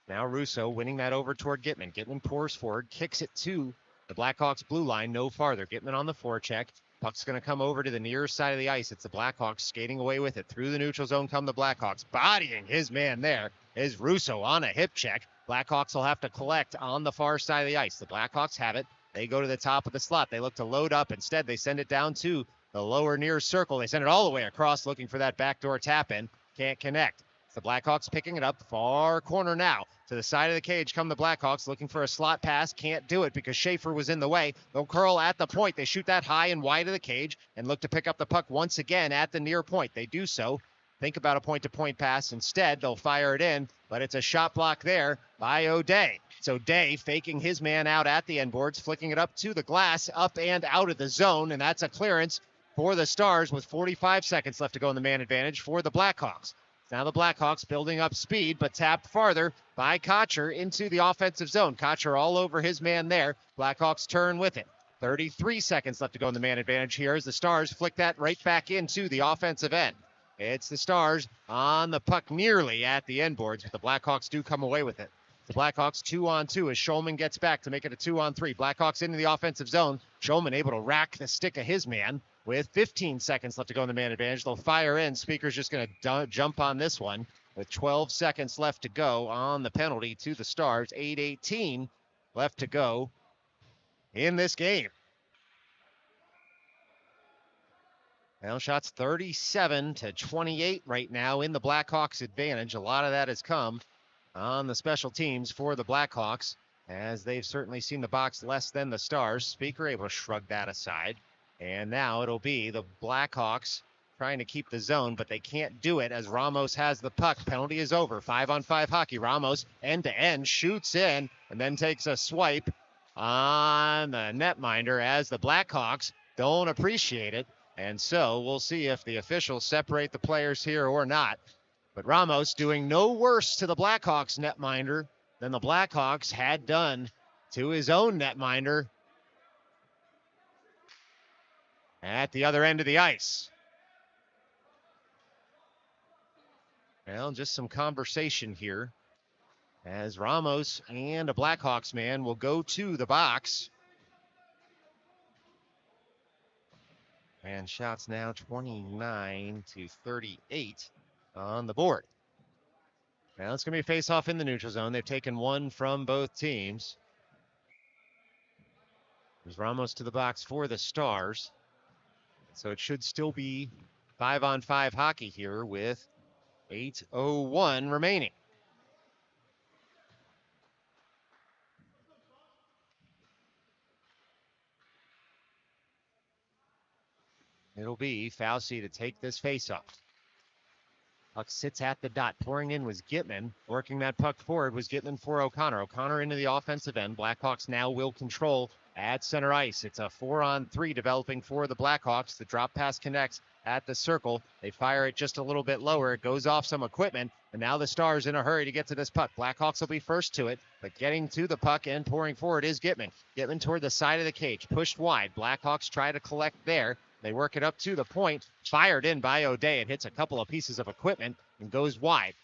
Now Russo winning that over toward Gitman. Gitman pours forward, kicks it to the Blackhawks blue line, no farther. Gitman on the forecheck. Puck's going to come over to the near side of the ice. It's the Blackhawks skating away with it. Through the neutral zone come the Blackhawks. Bodying his man there is Russo on a hip check. Blackhawks will have to collect on the far side of the ice. The Blackhawks have it. They go to the top of the slot. They look to load up. Instead, they send it down to the lower near circle. They send it all the way across, looking for that backdoor tap-in. Can't connect. It's the Blackhawks picking it up. Far corner now. To the side of the cage come the Blackhawks, looking for a slot pass. Can't do it because Schaefer was in the way. They'll curl at the point. They shoot that high and wide of the cage and look to pick up the puck once again at the near point. They do so. think about a point-to-point pass. Instead, they'll fire it in, but it's a shot block there by O'Day. It's O'Day faking his man out at the end boards, flicking it up to the glass, up and out of the zone, and that's a clearance for the Stars with 45 seconds left to go in the man advantage for the Blackhawks. Now the Blackhawks building up speed, but tapped farther by Kotcher into the offensive zone. Kotcher all over his man there. Blackhawks turn with it. 33 seconds left to go in the man advantage here as the Stars flick that right back into the offensive end. It's the Stars on the puck nearly at the end boards, but the Blackhawks do come away with it. The Blackhawks 2-on-2 as Schulman gets back to make it a 2-on-3. Blackhawks into the offensive zone. Schulman able to rack the stick of his man with 15 seconds left to go in the man advantage. They'll fire in. Speaker's just going to jump on this one with 12 seconds left to go on the penalty to the Stars. 8:18 left to go in this game. Now shots 37-28 right now in the Blackhawks' advantage. A lot of that has come on the special teams for the Blackhawks, as they've certainly seen the box less than the Stars. Speaker able to shrug that aside. And now it'll be the Blackhawks trying to keep the zone, but they can't do it as Ramos has the puck. Penalty is over. 5-on-5 hockey. Ramos end-to-end shoots in and then takes a swipe on the netminder as the Blackhawks don't appreciate it. And so we'll see if the officials separate the players here or not. But Ramos doing no worse to the Blackhawks netminder than the Blackhawks had done to his own netminder at the other end of the ice. Well, just some conversation here as Ramos and a Blackhawks man will go to the box. And shots now 29-38 on the board. Now it's going to be a face-off in the neutral zone. They've taken one from both teams. There's Ramos to the box for the Stars. So it should still be 5-on-5 hockey here with 8:01 remaining. It'll be Fauci to take this face-off. Puck sits at the dot. Pouring in was Gitman. Working that puck forward was Gitman for O'Connor. O'Connor into the offensive end. Blackhawks now will control at center ice. It's a 4-on-3 developing for the Blackhawks. The drop pass connects at the circle. They fire it just a little bit lower. It goes off some equipment. And now the Stars in a hurry to get to this puck. Blackhawks will be first to it. But getting to the puck and pouring forward is Gitman. Gitman toward the side of the cage. Pushed wide. Blackhawks try to collect there. They work it up to the point. Fired in by O'Day. It hits a couple of pieces of equipment and goes wide.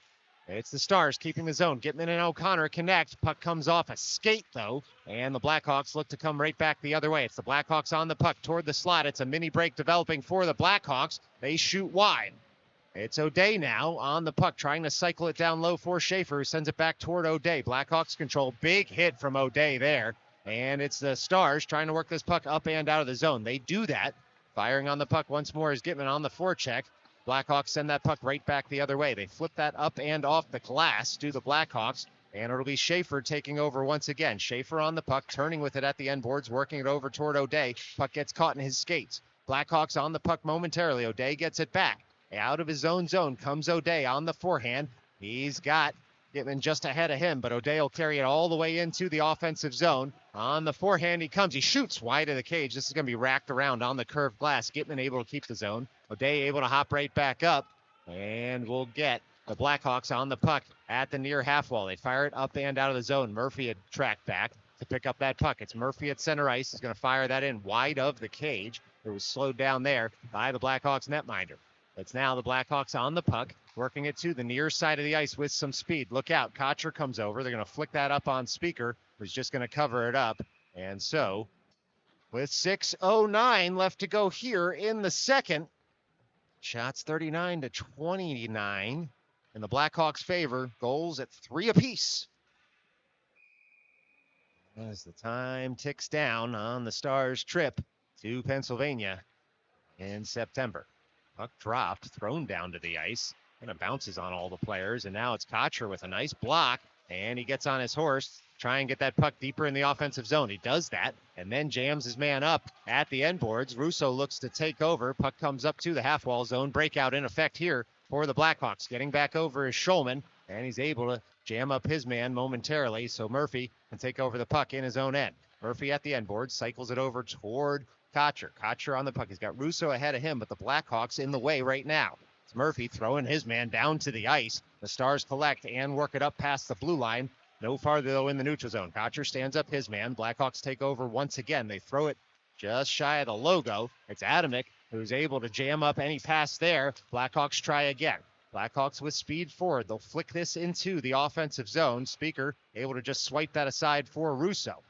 It's the Stars keeping the zone. Gitman and O'Connor connect. Puck comes off a skate, though, and the Blackhawks look to come right back the other way. It's the Blackhawks on the puck toward the slot. It's a mini break developing for the Blackhawks. They shoot wide. It's O'Day now on the puck, trying to cycle it down low for Schaefer, who sends it back toward O'Day. Blackhawks control. Big hit from O'Day there, and it's the Stars trying to work this puck up and out of the zone. They do that. Firing on the puck once more is Gitman on the forecheck. Blackhawks send that puck right back the other way. They flip that up and off the glass to the Blackhawks, and it'll be Schaefer taking over once again. Schaefer on the puck, turning with it at the end boards, working it over toward O'Day. Puck gets caught in his skates. Blackhawks on the puck momentarily. O'Day gets it back. Out of his own zone comes O'Day on the forehand. He's got Gitman just ahead of him, but O'Day will carry it all the way into the offensive zone. On the forehand he comes. He shoots wide of the cage. This is going to be racked around on the curved glass. Gitman able to keep the zone. O'Day able to hop right back up. And we'll get the Blackhawks on the puck at the near half wall. They fire it up and out of the zone. Murphy had tracked back to pick up that puck. It's Murphy at center ice. He's going to fire that in wide of the cage. It was slowed down there by the Blackhawks netminder. It's now the Blackhawks on the puck, working it to the near side of the ice with some speed. Look out. Kotcher comes over. They're going to flick that up on Speaker, who's just going to cover it up. And so, with 6:09 left to go here in the second, shots 39-29 in the Blackhawks' favor. Goals at 3 apiece. As the time ticks down on the Stars' trip to Pennsylvania in September. Puck dropped, thrown down to the ice, and it bounces on all the players. And now it's Kotcher with a nice block, and he gets on his horse, try and get that puck deeper in the offensive zone. He does that, and then jams his man up at the end boards. Russo looks to take over. Puck comes up to the half-wall zone. Breakout in effect here for the Blackhawks. Getting back over is Schulman, and he's able to jam up his man momentarily, so Murphy can take over the puck in his own end. Murphy at the end board, cycles it over toward Kotcher. Kotcher on the puck. He's got Russo ahead of him, but the Blackhawks in the way right now. It's Murphy throwing his man down to the ice. The Stars collect and work it up past the blue line. No farther, though, in the neutral zone. Kotcher stands up his man. Blackhawks take over once again. They throw it just shy of the logo. It's Adamick who's able to jam up any pass there. Blackhawks try again. Blackhawks with speed forward. They'll flick this into the offensive zone. Speaker able to just swipe that aside for Russo.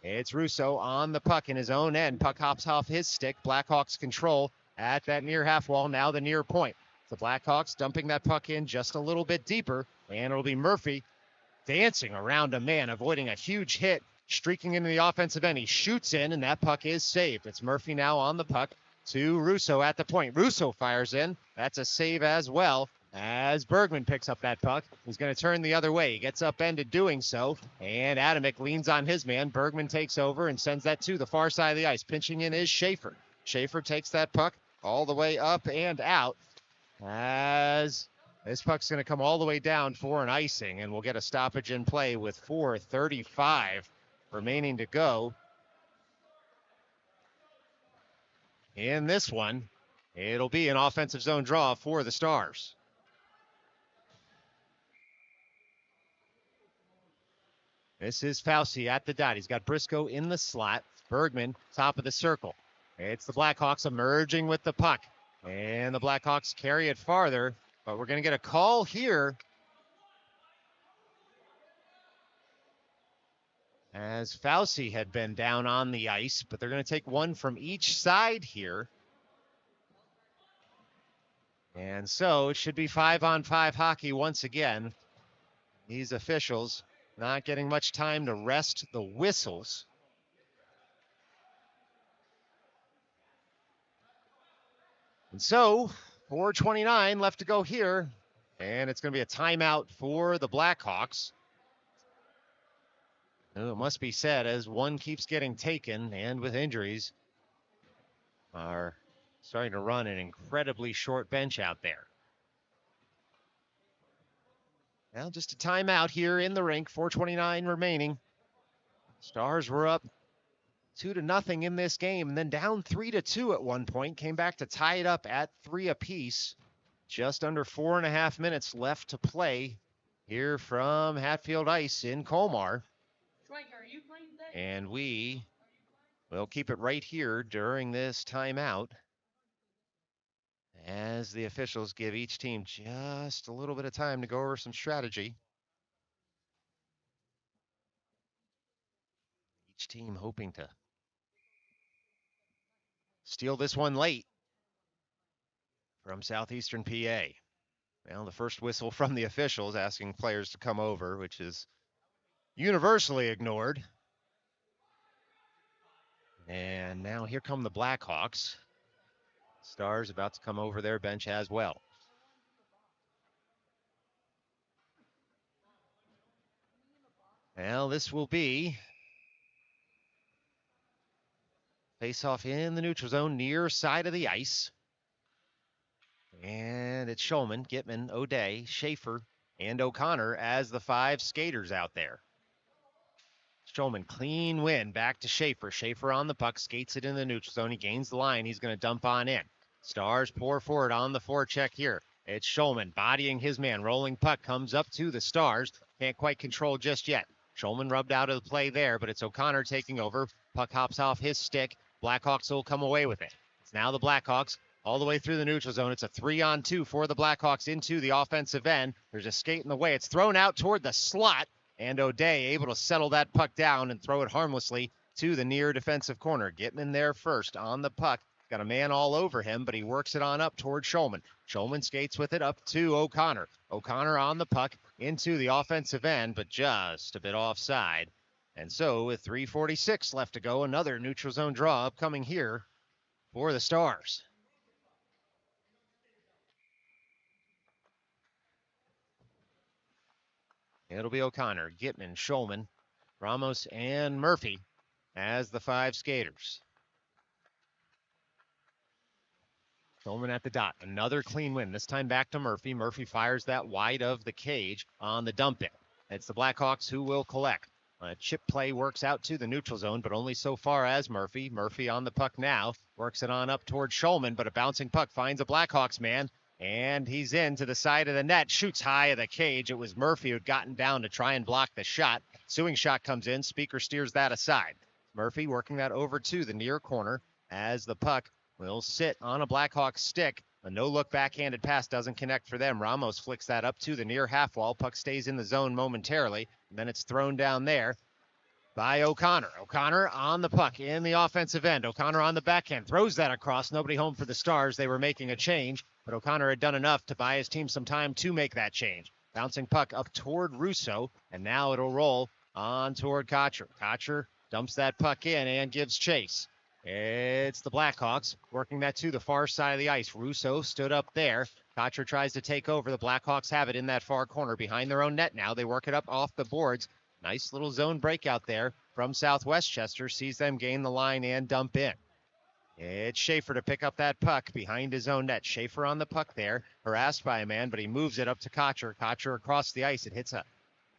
It's Russo on the puck in his own end. Puck hops off his stick. Blackhawks control at that near half wall, now the near point. The Blackhawks dumping that puck in just a little bit deeper, and it'll be Murphy dancing around a man, avoiding a huge hit, streaking into the offensive end. He shoots in, and that puck is saved. It's Murphy now on the puck to Russo at the point. Russo fires in. That's a save as well, as Bergman picks up that puck. He's going to turn the other way. He gets upended doing so, and Adamick leans on his man. Bergman takes over and sends that to the far side of the ice. Pinching in is Schaefer. Schaefer takes that puck all the way up and out, as this puck's going to come all the way down for an icing, and we'll get a stoppage in play with 4:35 remaining to go in this one. It'll be an offensive zone draw for the Stars. This is Fauci at the dot. He's got Briscoe in the slot. Bergman, top of the circle. It's the Blackhawks emerging with the puck. And the Blackhawks carry it farther, but we're going to get a call here as Fauci had been down on the ice, but they're going to take one from each side here. And so it should be 5-on-5 hockey once again. These officials not getting much time to rest the whistles. And so 4:29 left to go here, and it's going to be a timeout for the Blackhawks. It must be said, as one keeps getting taken and with injuries, are starting to run an incredibly short bench out there. Well, just a timeout here in the rink, 4:29 remaining. Stars were up 2-0 in this game, and then down 3-2 at one point. Came back to tie it up at 3 apiece. Just under 4.5 minutes left to play here from Hatfield Ice in Colmar. And we will keep it right here during this timeout as the officials give each team just a little bit of time to go over some strategy. Each team hoping to steal this one late from southeastern PA. Well, the first whistle from the officials asking players to come over, which is universally ignored. And now here come the Blackhawks. Stars about to come over their bench as well. Well, this will be face-off in the neutral zone, near side of the ice. And it's Schulman, Gitman, O'Day, Schaefer, and O'Connor as the 5 skaters out there. Schulman, clean win, back to Schaefer. Schaefer on the puck, skates it in the neutral zone. He gains the line. He's going to dump on in. Stars pour forward on the forecheck here. It's Schulman bodying his man. Rolling puck comes up to the Stars. Can't quite control just yet. Schulman rubbed out of the play there, but it's O'Connor taking over. Puck hops off his stick. Blackhawks will come away with it. It's now the Blackhawks all the way through the neutral zone. It's a 3-on-2 for the Blackhawks into the offensive end. There's a skate in the way. It's thrown out toward the slot, and O'Day able to settle that puck down and throw it harmlessly to the near defensive corner. Gitman there first on the puck. Got a man all over him, but he works it on up toward Schulman. Schulman skates with it up to O'Connor. O'Connor on the puck into the offensive end, but just a bit offside. And so with 3:46 left to go, another neutral zone draw upcoming here for the Stars. It'll be O'Connor, Gitman, Schulman, Ramos, and Murphy as the 5 skaters. Shulman at the dot. Another clean win. This time back to Murphy. Murphy fires that wide of the cage on the dump in. It's the Blackhawks who will collect. Chip play works out to the neutral zone, but only so far as Murphy. Murphy on the puck now. Works it on up towards Shulman, but a bouncing puck finds a Blackhawks man. And he's in to the side of the net. Shoots high of the cage. It was Murphy who'd gotten down to try and block the shot. Ensuing shot comes in. Speaker steers that aside. Murphy working that over to the near corner as the puck will sit on a Blackhawks stick. A no-look backhanded pass doesn't connect for them. Ramos flicks that up to the near half wall. Puck stays in the zone momentarily. And then it's thrown down there by O'Connor. O'Connor on the puck in the offensive end. O'Connor on the backhand. Throws that across. Nobody home for the Stars. They were making a change, but O'Connor had done enough to buy his team some time to make that change. Bouncing puck up toward Russo, and now it'll roll on toward Kotcher. Kotcher dumps that puck in and gives chase. It's the Blackhawks working that to the far side of the ice. Russo stood up there. Kotcher tries to take over. The Blackhawks have it in that far corner behind their own net now. They work it up off the boards. Nice little zone breakout there from South Westchester. Sees them gain the line and dump in. It's Schaefer to pick up that puck behind his own net. Schaefer on the puck there, harassed by a man, but he moves it up to Kotcher. Kotcher across the ice. It hits a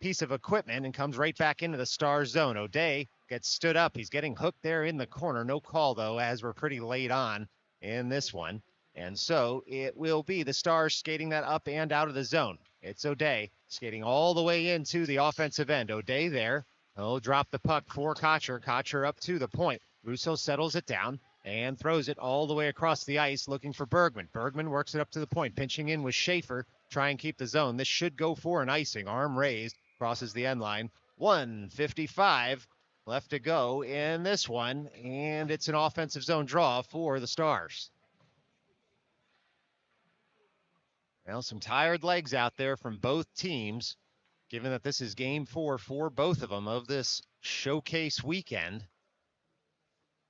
piece of equipment and comes right back into the Stars zone. O'Day gets stood up. He's getting hooked there in the corner. No call, though, as we're pretty late on in this one. And so it will be the Stars skating that up and out of the zone. It's O'Day skating all the way into the offensive end. O'Day there. He'll drop the puck for Kotcher. Kotcher up to the point. Russo settles it down and throws it all the way across the ice looking for Bergman. Bergman works it up to the point, pinching in with Schaefer. Try and keep the zone. This should go for an icing. Arm raised. Crosses the end line. 1:55 left to go in this one, and it's an offensive zone draw for the Stars. Well, some tired legs out there from both teams, given that this is game 4 for both of them of this showcase weekend.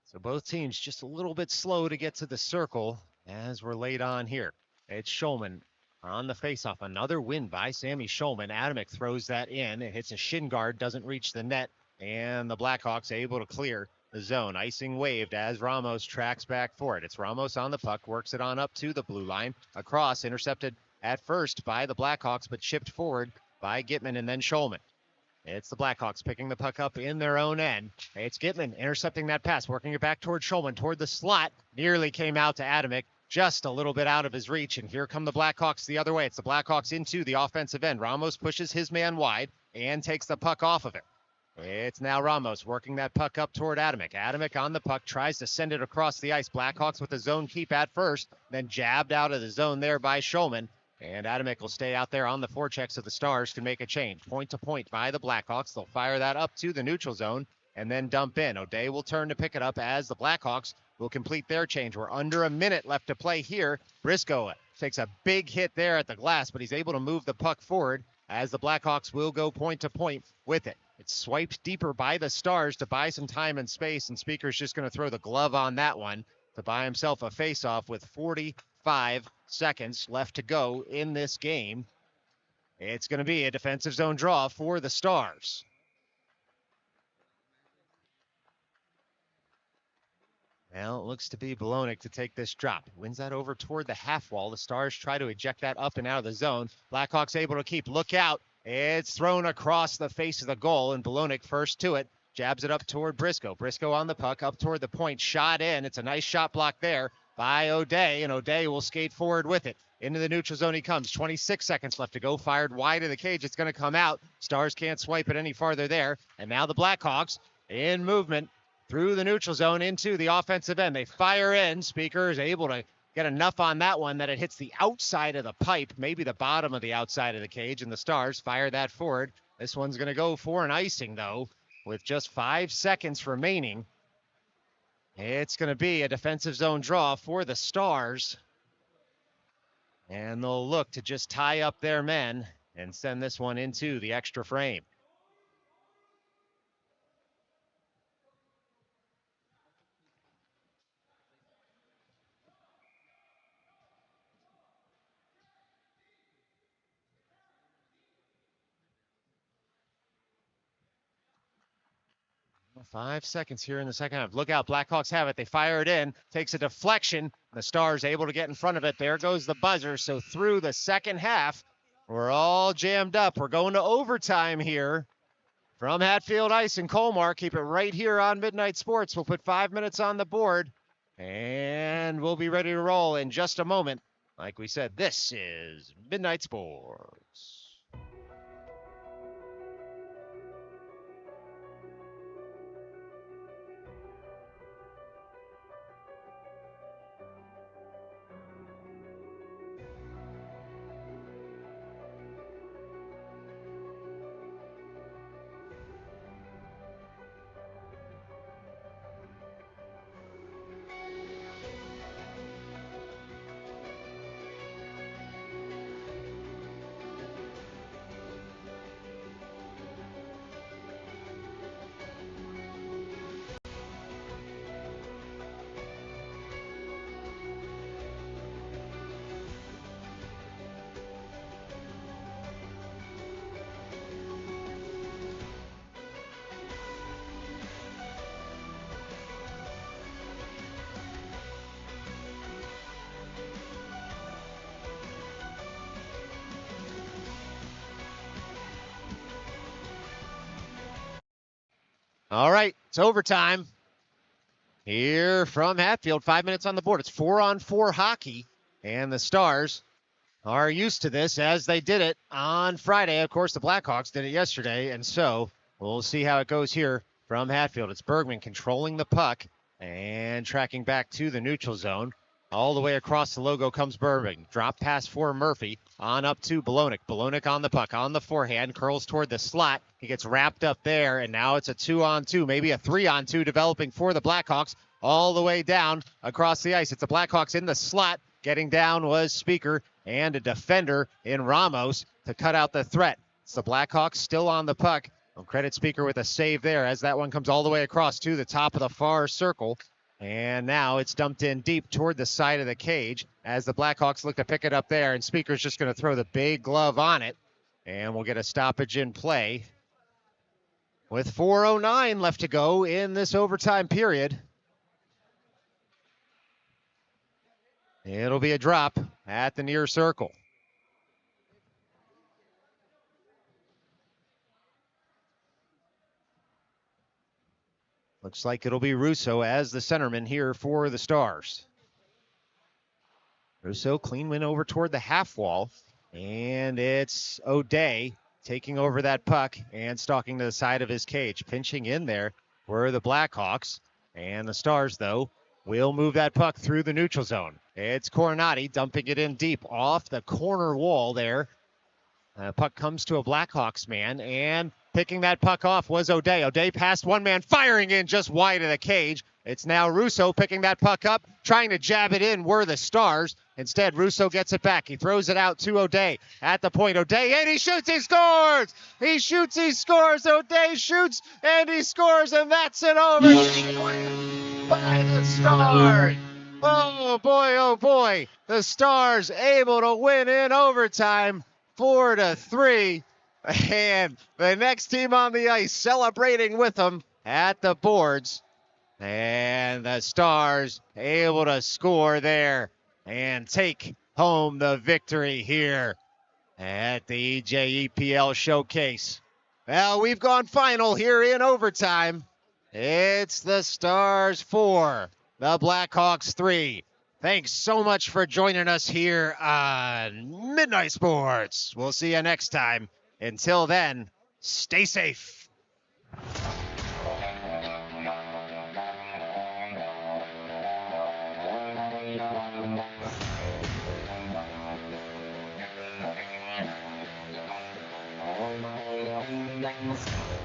So both teams just a little bit slow to get to the circle as we're late on here. It's Shulman on the faceoff. Another win by Sammy Shulman. Adamek throws that in. It hits a shin guard, doesn't reach the net, and the Blackhawks able to clear the zone. Icing waved as Ramos tracks back for it. It's Ramos on the puck, works it on up to the blue line. Across, intercepted at first by the Blackhawks, but chipped forward by Gitman and then Shulman. It's the Blackhawks picking the puck up in their own end. It's Gitman intercepting that pass, working it back toward Shulman, toward the slot. Nearly came out to Adamek, just a little bit out of his reach, and here come the Blackhawks the other way. It's the Blackhawks into the offensive end. Ramos pushes his man wide and takes the puck off of it. It's now Ramos working that puck up toward Adamek. Adamek on the puck, tries to send it across the ice. Blackhawks with the zone keep at first, then jabbed out of the zone there by Shulman. And Adamek will stay out there on the forecheck so the Stars can make a change. Point to point by the Blackhawks. They'll fire that up to the neutral zone and then dump in. O'Day will turn to pick it up as the Blackhawks will complete their change. We're under a minute left to play here. Briscoe takes a big hit there at the glass, but he's able to move the puck forward as the Blackhawks will go point to point with it. It's swiped deeper by the Stars to buy some time and space, and Speaker's just going to throw the glove on that one to buy himself a face-off with 45 seconds left to go in this game. It's going to be a defensive zone draw for the Stars. Well, it looks to be Bolognic to take this drop. Wins that over toward the half wall. The Stars try to eject that up and out of the zone. Blackhawks able to keep. Look out. It's thrown across the face of the goal, and Bolognic first to it. Jabs it up toward Briscoe. Briscoe on the puck, up toward the point. Shot in. It's a nice shot block there by O'Day, and O'Day will skate forward with it. Into the neutral zone he comes. 26 seconds left to go. Fired wide of the cage. It's going to come out. Stars can't swipe it any farther there. And now the Blackhawks in movement through the neutral zone into the offensive end. They fire in. Speaker is able to get enough on that one that it hits the outside of the pipe, maybe the bottom of the outside of the cage, and the Stars fire that forward. This one's going to go for an icing, though, with just 5 seconds remaining. It's going to be a defensive zone draw for the Stars. And they'll look to just tie up their men and send this one into the extra frame. Well, 5 seconds here in the second half. Look out, Blackhawks have it. They fire it in. Takes a deflection. The Stars able to get in front of it. There goes the buzzer. So through the second half, we're all jammed up. We're going to overtime here from Hatfield Ice in Colmar. Keep it right here on Midnight Sports. We'll put 5 minutes on the board, and we'll be ready to roll in just a moment. Like we said, this is Midnight Sports. All right, it's overtime here from Hatfield. 5 minutes on the board. It's 4-on-4 hockey, and the Stars are used to this as they did it on Friday. Of course, the Blackhawks did it yesterday, and so we'll see how it goes here from Hatfield. It's Bergman controlling the puck and tracking back to the neutral zone. All the way across the logo comes Bergman. Drop pass for Murphy. On up to Bolonic. Bolonic on the puck, on the forehand, curls toward the slot. He gets wrapped up there, and now it's a 2-on-2, maybe a 3-on-2 developing for the Blackhawks all the way down across the ice. It's the Blackhawks in the slot. Getting down was Speaker and a defender in Ramos to cut out the threat. It's the Blackhawks still on the puck. I'll credit Speaker with a save there as that one comes all the way across to the top of the far circle. And now it's dumped in deep toward the side of the cage as the Blackhawks look to pick it up there, and Speaker's just going to throw the big glove on it, and we'll get a stoppage in play with 4:09 left to go in this overtime period. It'll be a drop at the near circle. Looks like it'll be Russo as the centerman here for the Stars. Russo, clean win over toward the half wall. And it's O'Day taking over that puck and stalking to the side of his cage. Pinching in there were the Blackhawks. And the Stars, though, will move that puck through the neutral zone. It's Coronati dumping it in deep off the corner wall there. Puck comes to a Blackhawks man, and picking that puck off was O'Day. O'Day past one man, firing in just wide of the cage. It's now Russo picking that puck up, trying to jab it in were the Stars. Instead, Russo gets it back. He throws it out to O'Day at the point. O'Day, and he shoots, he scores! He shoots, he scores. O'Day shoots, and he scores, and that's an overtime by the Stars. Oh, boy. The Stars able to win in overtime, 4-3. And the next team on the ice celebrating with them at the boards. And the Stars able to score there and take home the victory here at the EJEPL Showcase. Well, we've gone final here in overtime. It's the Stars 4, the Blackhawks 3. Thanks so much for joining us here on Midnight Sports. We'll see you next time. Until then, stay safe. Oh, my